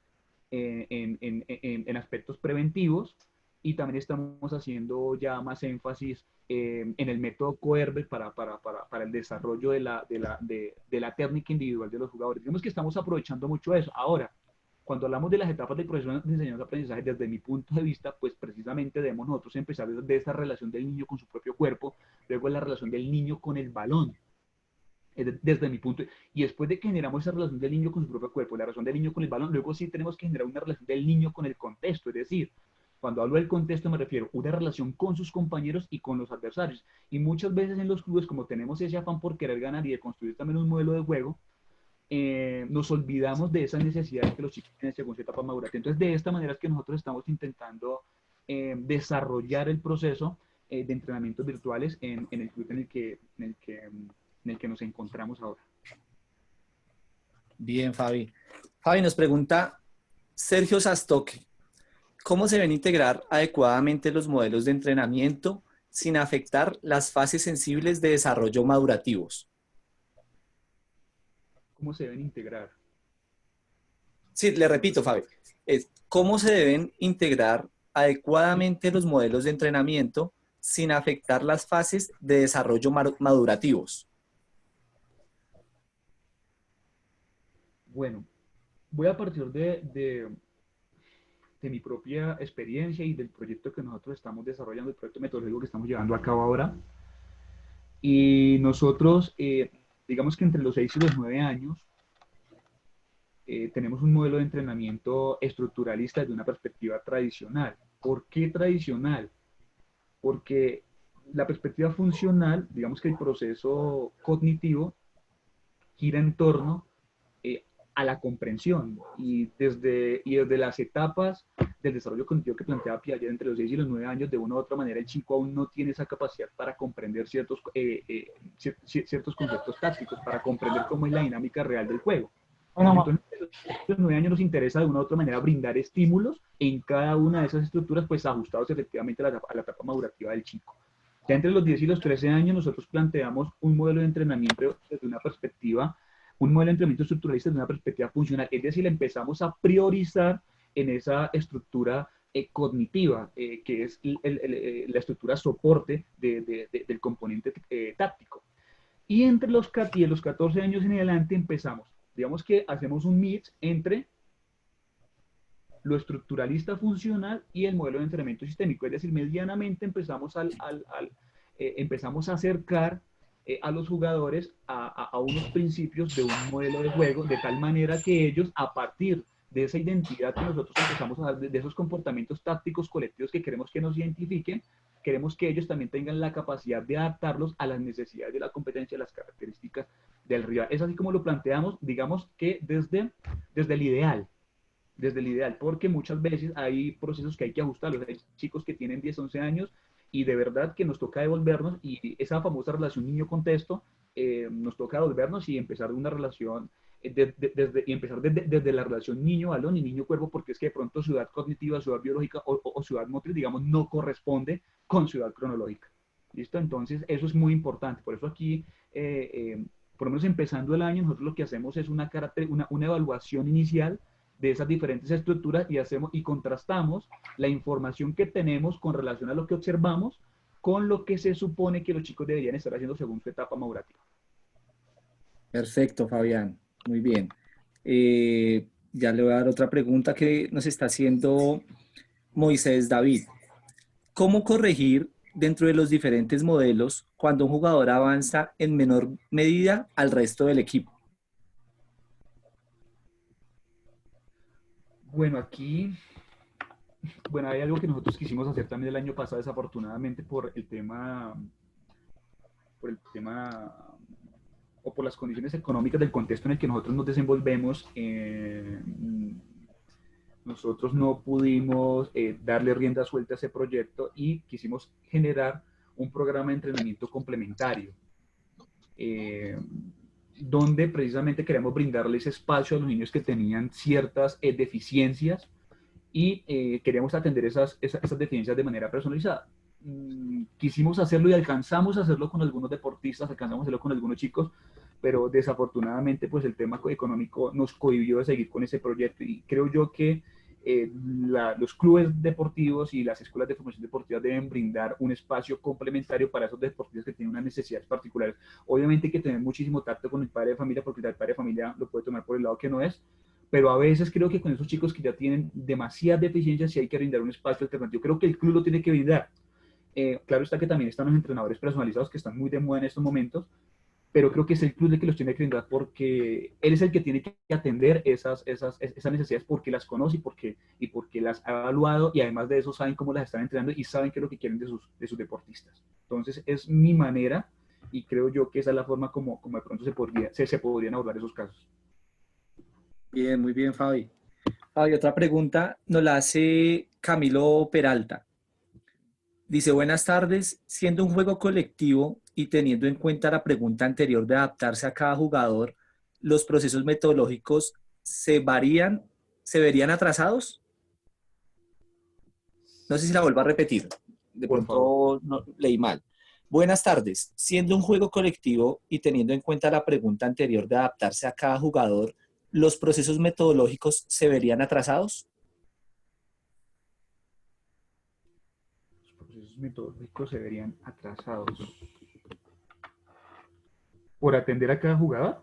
en aspectos preventivos y también estamos haciendo ya más énfasis en el método Coerber para el desarrollo de la técnica individual de los jugadores. Digamos que estamos aprovechando mucho eso. Ahora, cuando hablamos de las etapas del proceso de enseñanza-aprendizaje, desde mi punto de vista, pues precisamente debemos nosotros empezar desde esta relación del niño con su propio cuerpo, luego la relación del niño con el balón, desde mi punto, y después de que generamos esa relación del niño con su propio cuerpo, la relación del niño con el balón, luego sí tenemos que generar una relación del niño con el contexto, es decir, cuando hablo del contexto me refiero a una relación con sus compañeros y con los adversarios. Y muchas veces en los clubes, como tenemos ese afán por querer ganar y de construir también un modelo de juego, nos olvidamos de esas necesidades que los chicos tienen según su etapa madurante. Entonces, de esta manera es que nosotros estamos intentando desarrollar el proceso de entrenamientos virtuales en el club en el que nos encontramos ahora. Bien, Fabi. Fabi nos pregunta Sergio Sastoque, ¿cómo se deben integrar adecuadamente los modelos de entrenamiento sin afectar las fases sensibles de desarrollo madurativos? ¿Cómo se deben integrar? Sí, le repito, Fabi, ¿cómo se deben integrar adecuadamente los modelos de entrenamiento sin afectar las fases de desarrollo madurativos? Bueno, voy a partir de mi propia experiencia y del proyecto que nosotros estamos desarrollando, el proyecto metodológico que estamos llevando a cabo ahora. Y nosotros, digamos que entre los 6 y los 9 años, tenemos un modelo de entrenamiento estructuralista desde una perspectiva tradicional. ¿Por qué tradicional? Porque la perspectiva funcional, digamos que el proceso cognitivo gira en torno eh, a la comprensión y desde las etapas del desarrollo cognitivo que planteaba Piaget entre los 6 y los 9 años, de una u otra manera el chico aún no tiene esa capacidad para comprender ciertos conceptos tácticos, para comprender cómo es la dinámica real del juego. Entonces, a los 9 años nos interesa de una u otra manera brindar estímulos en cada una de esas estructuras, pues ajustados efectivamente a la etapa madurativa del chico. Ya entre los 10 y los 13 años nosotros planteamos un modelo de entrenamiento desde una perspectiva, un modelo de entrenamiento estructuralista desde una perspectiva funcional, es decir, empezamos a priorizar en esa estructura cognitiva, que es la estructura soporte del componente táctico. Y entre los 14 años en adelante empezamos, digamos que hacemos un mix entre lo estructuralista funcional y el modelo de entrenamiento sistémico. Es decir, medianamente empezamos a acercar a los jugadores a unos principios de un modelo de juego, de tal manera que ellos, a partir de esa identidad que nosotros empezamos a dar, de esos comportamientos tácticos colectivos que queremos que nos identifiquen, queremos que ellos también tengan la capacidad de adaptarlos a las necesidades de la competencia, a las características del rival. Es así como lo planteamos, digamos que desde el ideal, porque muchas veces hay procesos que hay que ajustarlos. Hay chicos que tienen 10, 11 años y de verdad que nos toca devolvernos, y esa famosa relación niño-contexto, nos toca devolvernos y empezar una relación, desde la relación niño-balón y niño-cuerpo, porque es que de pronto su edad cognitiva, su edad biológica o su edad motriz, digamos, no corresponde con su edad cronológica. ¿Listo? Entonces, eso es muy importante. Por eso aquí, por lo menos empezando el año, nosotros lo que hacemos es una evaluación inicial de esas diferentes estructuras y contrastamos la información que tenemos con relación a lo que observamos con lo que se supone que los chicos deberían estar haciendo según su etapa madurativa. Perfecto, Fabián. Muy bien. Ya le voy a dar otra pregunta que nos está haciendo Moisés David. ¿Cómo corregir dentro de los diferentes modelos cuando un jugador avanza en menor medida al resto del equipo? Bueno, hay algo que nosotros quisimos hacer también el año pasado, desafortunadamente por el tema o por las condiciones económicas del contexto en el que nosotros nos desenvolvemos. Nosotros no pudimos darle rienda suelta a ese proyecto y quisimos generar un programa de entrenamiento complementario, donde precisamente queremos brindarles espacio a los niños que tenían ciertas deficiencias y queríamos atender esas deficiencias de manera personalizada. Quisimos hacerlo y alcanzamos a hacerlo con algunos deportistas, alcanzamos a hacerlo con algunos chicos, pero desafortunadamente pues el tema económico nos cohibió de seguir con ese proyecto, y creo yo que los clubes deportivos y las escuelas de formación deportiva deben brindar un espacio complementario para esos deportistas que tienen unas necesidades particulares. Obviamente hay que tener muchísimo tacto con el padre de familia, porque el padre de familia lo puede tomar por el lado que no es, pero a veces creo que con esos chicos que ya tienen demasiadas deficiencias sí hay que brindar un espacio alternativo. Creo que el club lo tiene que brindar. Claro está que también están los entrenadores personalizados, que están muy de moda en estos momentos, pero creo que es el club el que los tiene que brindar, porque él es el que tiene que atender esas necesidades, porque las conoce y porque las ha evaluado, y además de eso saben cómo las están entrenando y saben qué es lo que quieren de sus deportistas. Entonces es mi manera, y creo yo que esa es la forma como de pronto se podrían abordar esos casos. Bien, muy bien, Fabi. Fabi, otra pregunta nos la hace Camilo Peralta. Dice, buenas tardes, siendo un juego colectivo y teniendo en cuenta la pregunta anterior de adaptarse a cada jugador, ¿los procesos metodológicos se verían atrasados? No sé si la vuelvo a repetir, de Por favor. pronto no, leí mal. Buenas tardes, siendo un juego colectivo y teniendo en cuenta la pregunta anterior de adaptarse a cada jugador, ¿los procesos metodológicos se verían atrasados? Los procesos metodológicos se verían atrasados. ¿Por atender a cada jugador?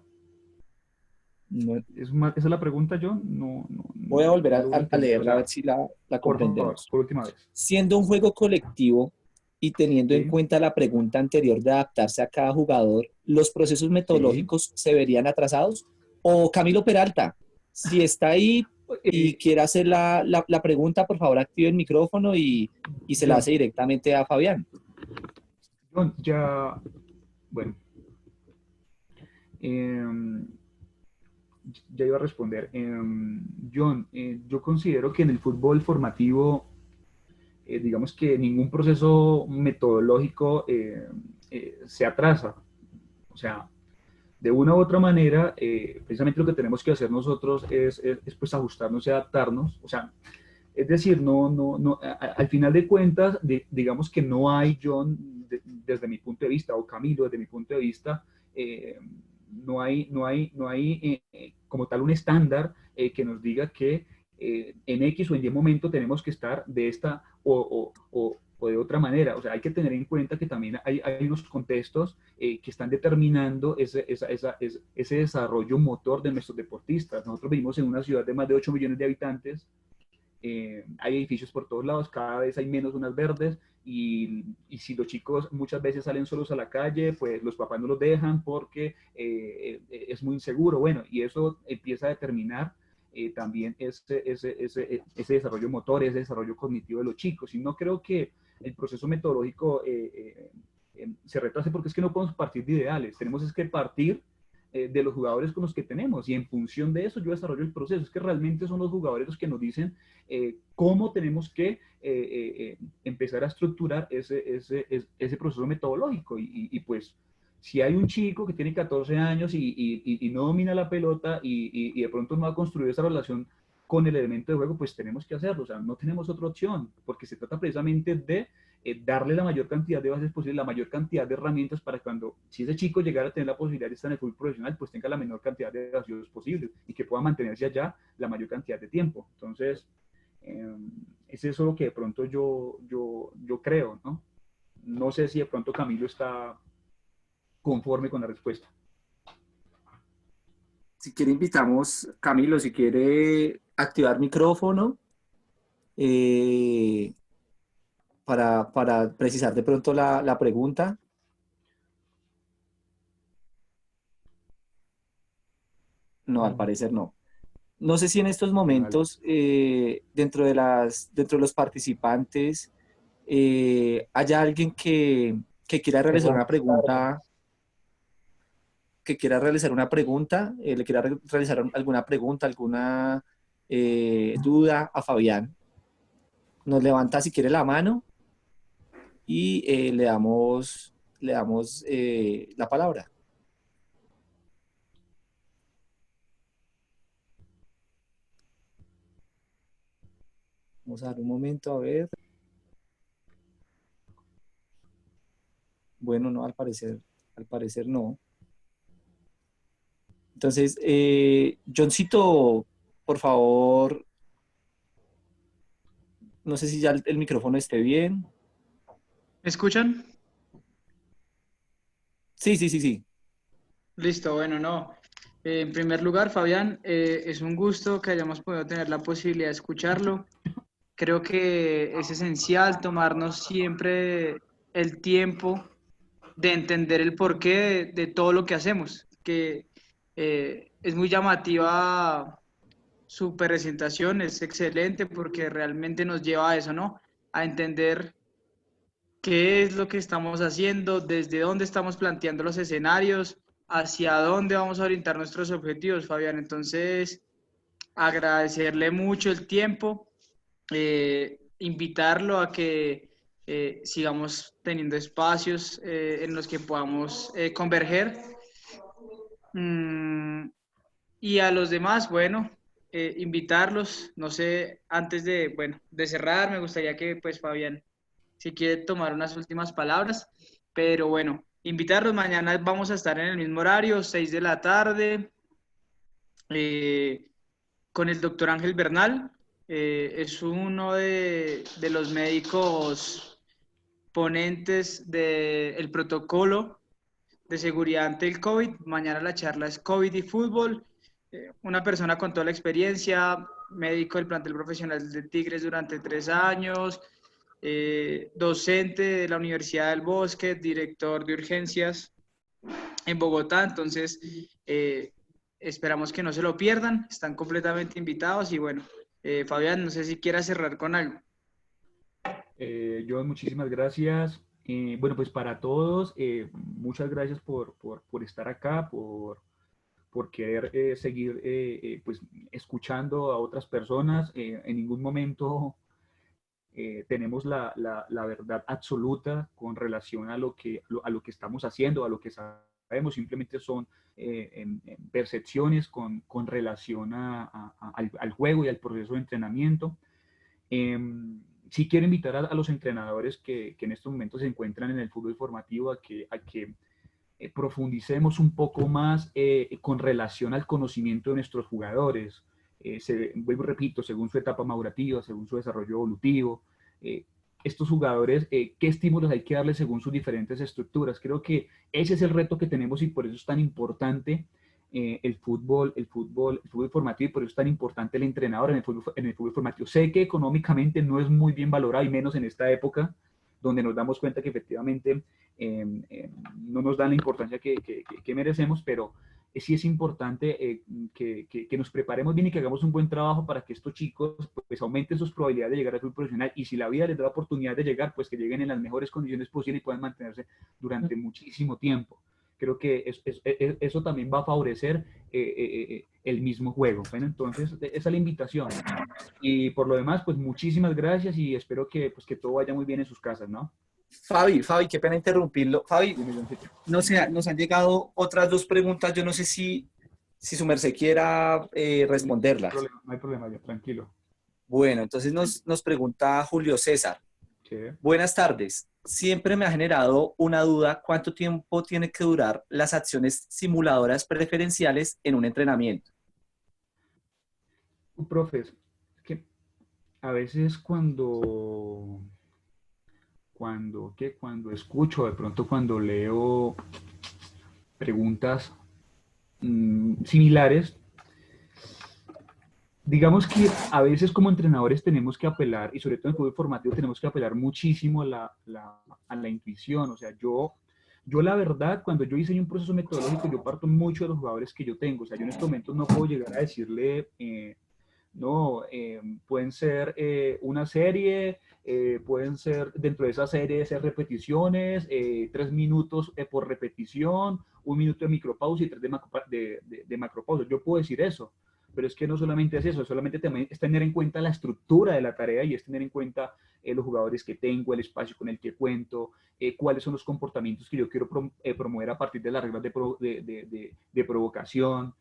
No, Esa es la pregunta. Yo voy a volver no logro a entender. O leerla a ver sea, si la por favor, comprendemos. por última vez. Siendo un juego colectivo y teniendo en Sí, cuenta la pregunta anterior de adaptarse a cada jugador, ¿los procesos sí. metodológicos se verían atrasados? O Camilo Peralta, si está ahí y quiere hacer la pregunta, por favor active el micrófono y se la John, hace directamente a Fabián. John, ya, bueno, em, ya iba a responder. John, yo considero que en el fútbol formativo, digamos que ningún proceso metodológico se atrasa. O sea, de una u otra manera, precisamente lo que tenemos que hacer nosotros es, pues ajustarnos y adaptarnos. O sea, es decir, al final de cuentas, digamos que no hay, John, desde mi punto de vista, o Camilo, desde mi punto de vista, eh, no hay como tal un estándar que nos diga que en X o en Y momento tenemos que estar de esta o de otra manera. O sea, hay que tener en cuenta que también hay unos contextos que están determinando ese desarrollo motor de nuestros deportistas. Nosotros vivimos en una ciudad de más de 8 millones de habitantes, hay edificios por todos lados, cada vez hay menos zonas verdes y si los chicos muchas veces salen solos a la calle, pues los papás no los dejan porque es muy inseguro. Bueno, y eso empieza a determinar también ese desarrollo motor, ese desarrollo cognitivo de los chicos. Y no creo que el proceso metodológico se retrase porque es que no podemos partir de ideales, tenemos es que partir de los jugadores con los que tenemos y en función de eso yo desarrollo el proceso. Es que realmente son los jugadores los que nos dicen cómo tenemos que empezar a estructurar ese proceso metodológico y pues si hay un chico que tiene 14 años y no domina la pelota y de pronto no ha construido esa relación con el elemento de juego, pues tenemos que hacerlo. O sea, no tenemos otra opción, porque se trata precisamente de darle la mayor cantidad de bases posible, la mayor cantidad de herramientas para cuando, si ese chico llegara a tener la posibilidad de estar en el fútbol profesional, pues tenga la menor cantidad de desafíos posibles y que pueda mantenerse allá la mayor cantidad de tiempo. Entonces, es eso lo que de pronto yo creo, ¿no? No sé si de pronto Camilo está conforme con la respuesta. Si quiere invitamos, Camilo, si quiere activar micrófono eh, para precisar de pronto la pregunta. No, al parecer no. No sé si en estos Vale. momentos, dentro de los participantes, haya alguien que quiera realizar una pregunta, le quiera realizar alguna pregunta, alguna duda a Fabián. Nos levanta si quiere la mano y le damos la palabra. Vamos a dar un momento a ver. Bueno, no, al parecer no. Entonces, Johncito, por favor, no sé si ya el micrófono esté bien. ¿Me escuchan? Sí, sí, sí, sí. Listo, bueno, no. En primer lugar, Fabián, es un gusto que hayamos podido tener la posibilidad de escucharlo. Creo que es esencial tomarnos siempre el tiempo de entender el porqué de todo lo que hacemos, que es muy llamativa su presentación, es excelente porque realmente nos lleva a eso, ¿no? A entender qué es lo que estamos haciendo, desde dónde estamos planteando los escenarios, hacia dónde vamos a orientar nuestros objetivos, Fabián. Entonces, agradecerle mucho el tiempo, invitarlo a que sigamos teniendo espacios en los que podamos converger. Mm, y a los demás, bueno, invitarlos, no sé, antes de, bueno, de cerrar, me gustaría que, pues, Fabián, si quiere tomar unas últimas palabras, pero bueno, invitarlos, mañana vamos a estar en el mismo horario, 6 de la tarde, eh, con el doctor Ángel Bernal, es uno de los médicos ponentes del protocolo de seguridad ante el COVID. Mañana la charla es COVID y fútbol. Una persona con toda la experiencia, médico del plantel profesional de Tigres durante 3 años, docente de la Universidad del Bosque, director de urgencias en Bogotá. Entonces, esperamos que no se lo pierdan, están completamente invitados y bueno, Fabián, no sé si quieras cerrar con algo. Yo, muchísimas gracias. Bueno, pues para todos, muchas gracias por estar acá, por querer seguir pues, escuchando a otras personas. En ningún momento tenemos la verdad absoluta con relación a lo que estamos haciendo, a lo que sabemos, simplemente son en percepciones con relación al juego y al proceso de entrenamiento. Sí quiero invitar a los entrenadores que en estos momentos se encuentran en el fútbol formativo a que profundicemos un poco más con relación al conocimiento de nuestros jugadores. Vuelvo y repito, según su etapa madurativa, según su desarrollo evolutivo, eh, estos jugadores, qué estímulos hay que darles según sus diferentes estructuras. Creo que ese es el reto que tenemos y por eso es tan importante el fútbol formativo y por eso es tan importante el entrenador en el fútbol formativo. Sé que económicamente no es muy bien valorado y menos en esta época donde nos damos cuenta que efectivamente no nos dan la importancia que merecemos, pero sí es importante que nos preparemos bien y que hagamos un buen trabajo para que estos chicos pues aumenten sus probabilidades de llegar al fútbol profesional y si la vida les da la oportunidad de llegar, pues que lleguen en las mejores condiciones posibles y puedan mantenerse durante muchísimo tiempo. Creo que eso también va a favorecer el mismo juego. Bueno, entonces esa es la invitación. Y por lo demás, pues muchísimas gracias y espero pues, que todo vaya muy bien en sus casas, ¿no? Fabi, qué pena interrumpirlo. Fabi, Dime, Johncito. no sé, nos han llegado otras dos preguntas. Yo no sé si su merced quiera responderlas. No hay problema, ya, tranquilo. Bueno, entonces nos pregunta Julio César. Sí. Buenas tardes. Siempre me ha generado una duda, ¿cuánto tiempo tiene que durar las acciones simuladoras preferenciales en un entrenamiento? Profes, es que a veces cuando escucho, de pronto cuando leo preguntas similares, digamos que a veces como entrenadores tenemos que apelar, y sobre todo en el fútbol formativo tenemos que apelar muchísimo a la intuición. O sea, yo la verdad, cuando yo diseño un proceso metodológico, yo parto mucho de los jugadores que yo tengo. O sea, yo en estos momentos no puedo llegar a decirle, no, pueden ser una serie, pueden ser dentro de esa serie ser repeticiones, 3 minutos por repetición, 1 minuto de micropausa y 3 de macropausa. Yo puedo decir eso, pero es que no solamente es eso, solamente también es tener en cuenta la estructura de la tarea y es tener en cuenta los jugadores que tengo, el espacio con el que cuento, cuáles son los comportamientos que yo quiero promover a partir de las reglas de provocación.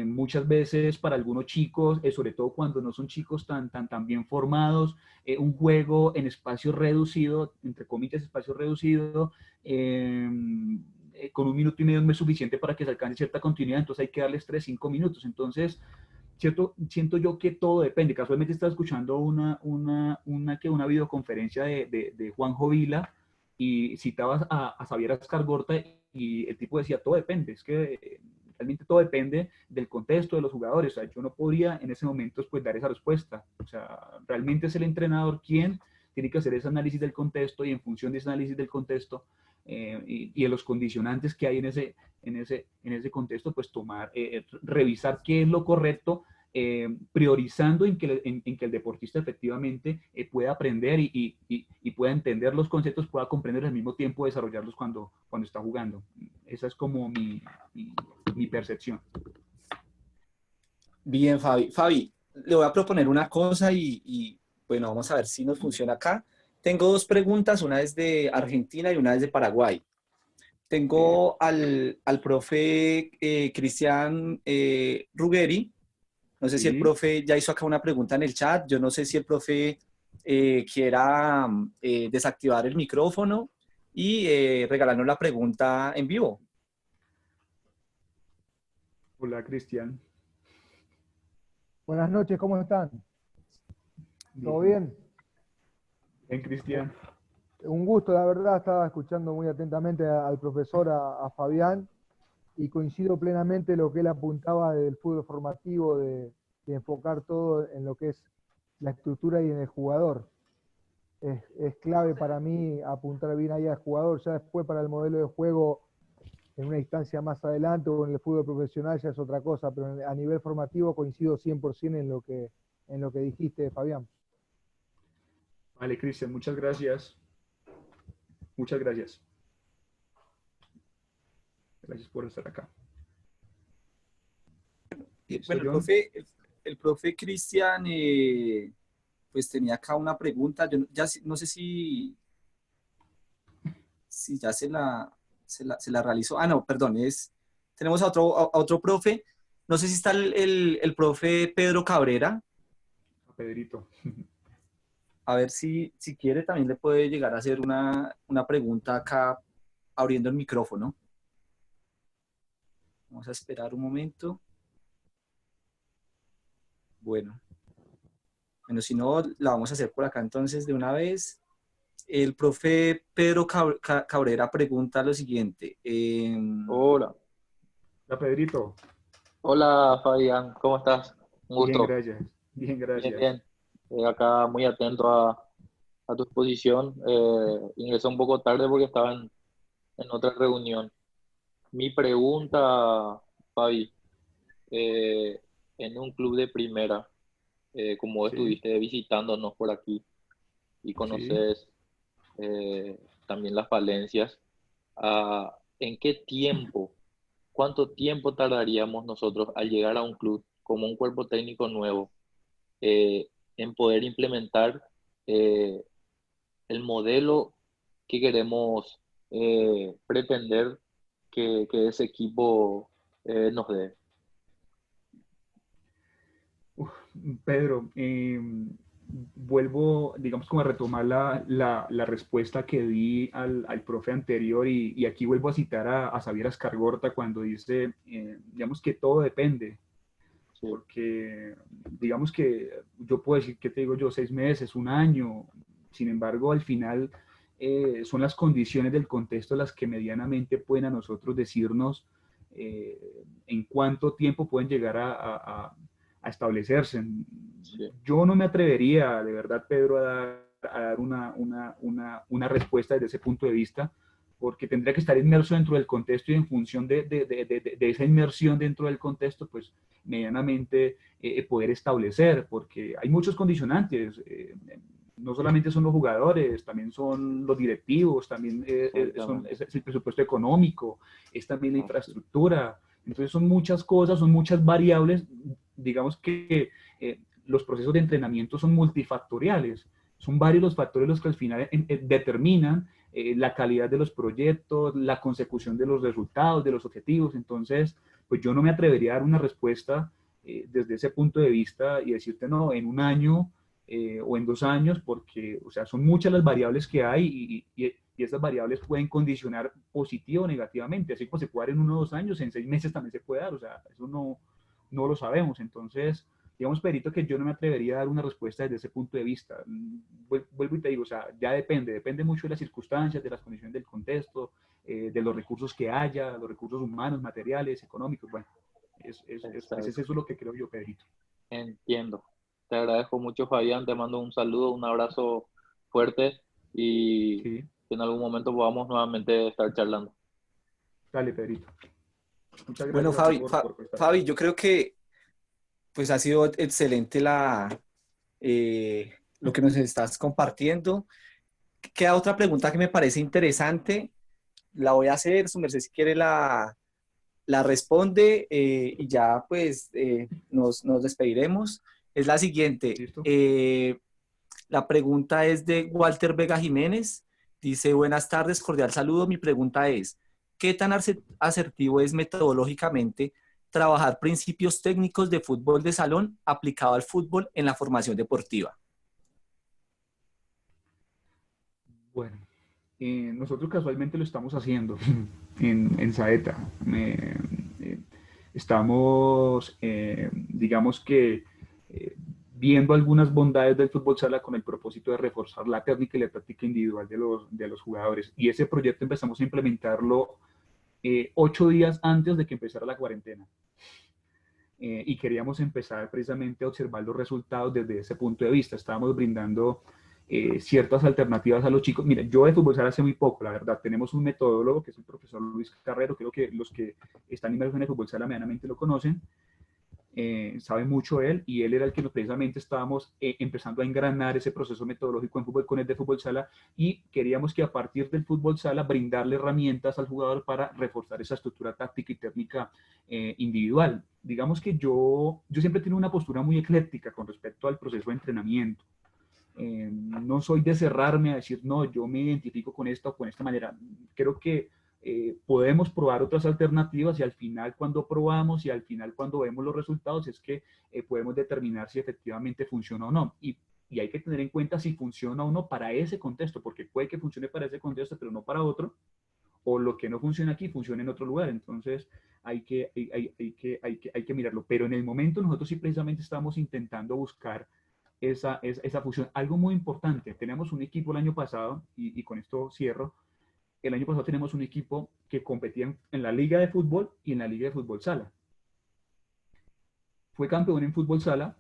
Muchas veces para algunos chicos, sobre todo cuando no son chicos tan bien formados, un juego en espacio reducido, entre comillas, espacio reducido, con 1 minuto y medio no es suficiente para que se alcance cierta continuidad, entonces hay que darles 3, 5 minutos. Entonces, siento yo que todo depende. Casualmente estaba escuchando una videoconferencia de Juanjo Vila y citabas a Xavier Ascargorta y el tipo decía, todo depende, es que realmente todo depende del contexto de los jugadores. O sea, yo no podría en ese momento pues, dar esa respuesta. O sea, realmente es el entrenador quien tiene que hacer ese análisis del contexto y en función de ese análisis del contexto y de los condicionantes que hay en ese contexto, pues revisar qué es lo correcto, priorizando en que el deportista efectivamente pueda aprender y pueda entender los conceptos, pueda comprender al mismo tiempo desarrollarlos cuando está jugando. Esa es como mi percepción. Bien, Fabi. Fabi, le voy a proponer una cosa bueno, vamos a ver si nos funciona acá. Tengo dos preguntas, una es de Argentina y una es de Paraguay. Tengo al profe Cristian Ruggeri. No sé si el Sí. profe ya hizo acá una pregunta en el chat. Yo no sé si el profe quiera desactivar el micrófono y regalarnos la pregunta en vivo. Hola, Cristian. Buenas noches, ¿cómo están? ¿Todo bien? Bien, Cristian. Un gusto, la verdad, estaba escuchando muy atentamente al profesor, a Fabián, y coincido plenamente lo que él apuntaba del fútbol formativo, de enfocar todo en lo que es la estructura y en el jugador. Es clave para mí apuntar bien ahí al jugador, ya después para el modelo de juego en una instancia más adelante o en el fútbol profesional ya es otra cosa, pero a nivel formativo coincido 100% en lo que dijiste, Fabián. Vale, Cristian, muchas gracias. Muchas gracias. Gracias por estar acá. ¿Listo, Bueno, John? el profe Cristian pues tenía acá una pregunta. Yo ya no sé si ya se la realizó. Ah, no, perdón, tenemos a otro profe. No sé si está el profe Pedro Cabrera. A Pedrito. A ver si quiere también le puede llegar a hacer una pregunta acá abriendo el micrófono. Vamos a esperar un momento. Bueno, si no, la vamos a hacer por acá entonces de una vez. El profe Pedro Cabrera pregunta lo siguiente. Hola, Hola, Pedrito. hola Fabián, ¿cómo estás? Un Bien, gusto. gracias. Bien, Bien, gracias. bien. Acá muy atento a tu exposición. Ingresé un poco tarde porque estaba en otra reunión. Mi pregunta, Fabi, eh, en un club de primera, como vos Sí, estuviste visitándonos por aquí y sí. conoces también las falencias, ¿en qué tiempo? ¿Cuánto tiempo tardaríamos nosotros al llegar a un club como un cuerpo técnico nuevo en poder implementar eh, el modelo que queremos pretender que ese equipo nos dé? Uf, Pedro, vuelvo, digamos, como a retomar la respuesta que di al profe anterior y aquí vuelvo a citar a Xavier Ascargorta cuando dice, digamos que todo depende, Sí, porque digamos que yo puedo decir, ¿qué te digo yo? 6 meses, un año, sin embargo, al final son las condiciones del contexto las que medianamente pueden a nosotros decirnos en cuánto tiempo pueden llegar a establecerse. sí, Yo no me atrevería, de verdad, Pedro, a dar una respuesta desde ese punto de vista, porque tendría que estar inmerso dentro del contexto y en función de esa inmersión dentro del contexto, pues medianamente poder establecer, porque hay muchos condicionantes. No solamente son los jugadores, también son los directivos, también exactamente. es el presupuesto económico, es también la infraestructura. Entonces son muchas cosas, son muchas variables. Digamos que los procesos de entrenamiento son multifactoriales. Son varios los factores los que al final determinan la calidad de los proyectos, la consecución de los resultados, de los objetivos. Entonces, pues yo no me atrevería a dar una respuesta desde ese punto de vista y decirte, no, en un año o en 2 años, porque, o sea, son muchas las variables que hay y esas variables pueden condicionar positivo o negativamente, así como se puede dar en 1 o 2 años, en 6 meses también se puede dar, o sea, eso no lo sabemos. Entonces, digamos, Perito, que yo no me atrevería a dar una respuesta desde ese punto de vista. Vuelvo y te digo, o sea, ya depende mucho de las circunstancias, de las condiciones del contexto, de los recursos que haya, los recursos humanos, materiales, económicos, bueno, pues es Exacto. eso lo que creo yo, Pedrito. Entiendo. Te agradezco mucho, Fabián. Te mando un saludo, un abrazo fuerte y Sí, que en algún momento podamos nuevamente estar charlando. dale, Pedrito. Muchas Bueno, gracias a ti por estar acá. Fabi, yo creo que pues ha sido excelente lo que nos estás compartiendo. Queda otra pregunta que me parece interesante. La voy a hacer, su merced si quiere la responde y ya pues nos despediremos. Es la siguiente. ¿Listo? La pregunta es de Walter Vega Jiménez. Dice, buenas tardes, cordial saludo. Mi pregunta es, ¿qué tan asertivo es metodológicamente trabajar principios técnicos de fútbol de salón aplicado al fútbol en la formación deportiva? Bueno, nosotros casualmente lo estamos haciendo en Saeta. Eh, Estamos, digamos que, eh, viendo algunas bondades del fútbol sala con el propósito de reforzar la técnica y la táctica individual de los jugadores. Y ese proyecto empezamos a implementarlo 8 días antes de que empezara la cuarentena. Y queríamos empezar precisamente a observar los resultados desde ese punto de vista. Estábamos brindando ciertas alternativas a los chicos. Mira, yo de fútbol sala sé muy poco, la verdad. Tenemos un metodólogo que es el profesor Luis Carrero, creo que los que están inmersos en el fútbol sala medianamente lo conocen. Sabe mucho él, y él era el que precisamente estábamos empezando a engranar ese proceso metodológico en fútbol con el de fútbol sala, y queríamos que a partir del fútbol sala brindarle herramientas al jugador para reforzar esa estructura táctica y técnica individual. Digamos que yo siempre tengo una postura muy ecléctica con respecto al proceso de entrenamiento. No soy de cerrarme a decir, no, yo me identifico con esta o con esta manera. Creo que podemos probar otras alternativas, y al final cuando probamos y al final cuando vemos los resultados es que podemos determinar si efectivamente funciona o no. Y hay que tener en cuenta si funciona o no para ese contexto, porque puede que funcione para ese contexto, pero no para otro, o lo que no funciona aquí funciona en otro lugar. Entonces hay que mirarlo. Pero en el momento nosotros sí precisamente estamos intentando buscar esa fusión. Algo muy importante, tenemos un equipo el año pasado, y con esto cierro. El año pasado tenemos un equipo que competía en la liga de fútbol y en la liga de fútbol sala. Fue campeón en fútbol sala,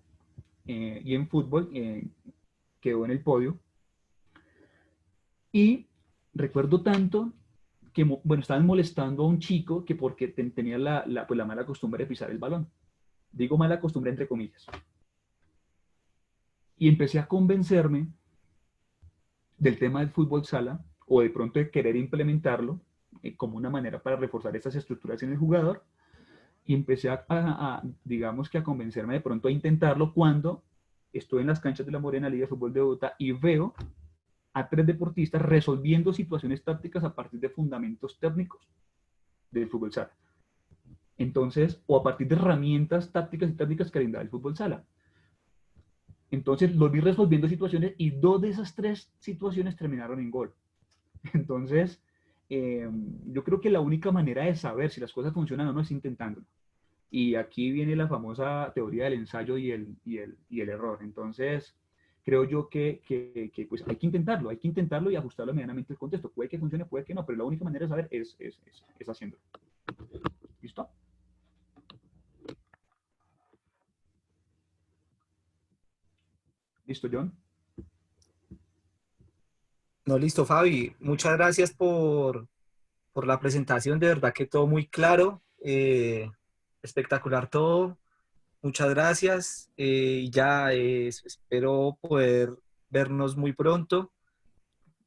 y en fútbol quedó en el podio. Y recuerdo tanto que, bueno, estaban molestando a un chico que porque tenía pues la mala costumbre de pisar el balón. Digo mala costumbre entre comillas. Y empecé a convencerme del tema del fútbol sala, o de pronto de querer implementarlo como una manera para reforzar esas estructuras en el jugador, y empecé digamos que a convencerme de pronto a intentarlo cuando estoy en las canchas de la Morena Liga de Fútbol de Bogotá y veo a 3 deportistas resolviendo situaciones tácticas a partir de fundamentos técnicos del fútbol sala. Entonces, o a partir de herramientas tácticas y técnicas que brinda el fútbol sala. Entonces, los vi resolviendo situaciones, y 2 de esas 3 situaciones terminaron en gol. Entonces, yo creo que la única manera de saber si las cosas funcionan o no es intentándolo. Y aquí viene la famosa teoría del ensayo y el error. Entonces, creo yo que pues hay que intentarlo y ajustarlo medianamente al contexto. Puede que funcione, puede que no, pero la única manera de saber es haciéndolo. ¿Listo? ¿Listo, John? No, listo, Fabi. Muchas gracias por la presentación. De verdad que todo muy claro. Espectacular todo. Muchas gracias. Y ya espero poder vernos muy pronto.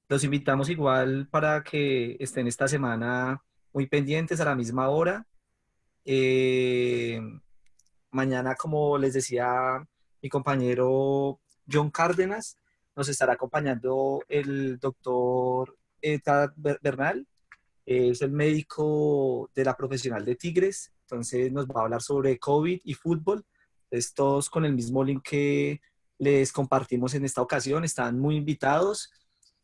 Los invitamos igual para que estén esta semana muy pendientes a la misma hora. Eh, Mañana, como les decía mi compañero John Cárdenas, nos estará acompañando el doctor Tad Bernal. Es el médico de la profesional de Tigres. Entonces nos va a hablar sobre COVID y fútbol. Entonces, todos con el mismo link que les compartimos en esta ocasión. Están muy invitados.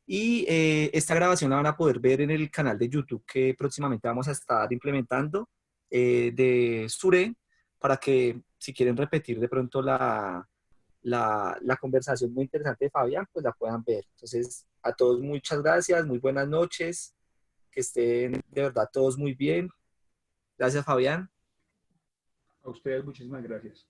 Y esta grabación la van a poder ver en el canal de YouTube que próximamente vamos a estar implementando de Sure, para que si quieren repetir de pronto la conversación muy interesante de Fabián, pues la puedan ver. Entonces, a todos muchas gracias, muy buenas noches, que estén de verdad todos muy bien. Gracias, Fabián. A ustedes muchísimas gracias.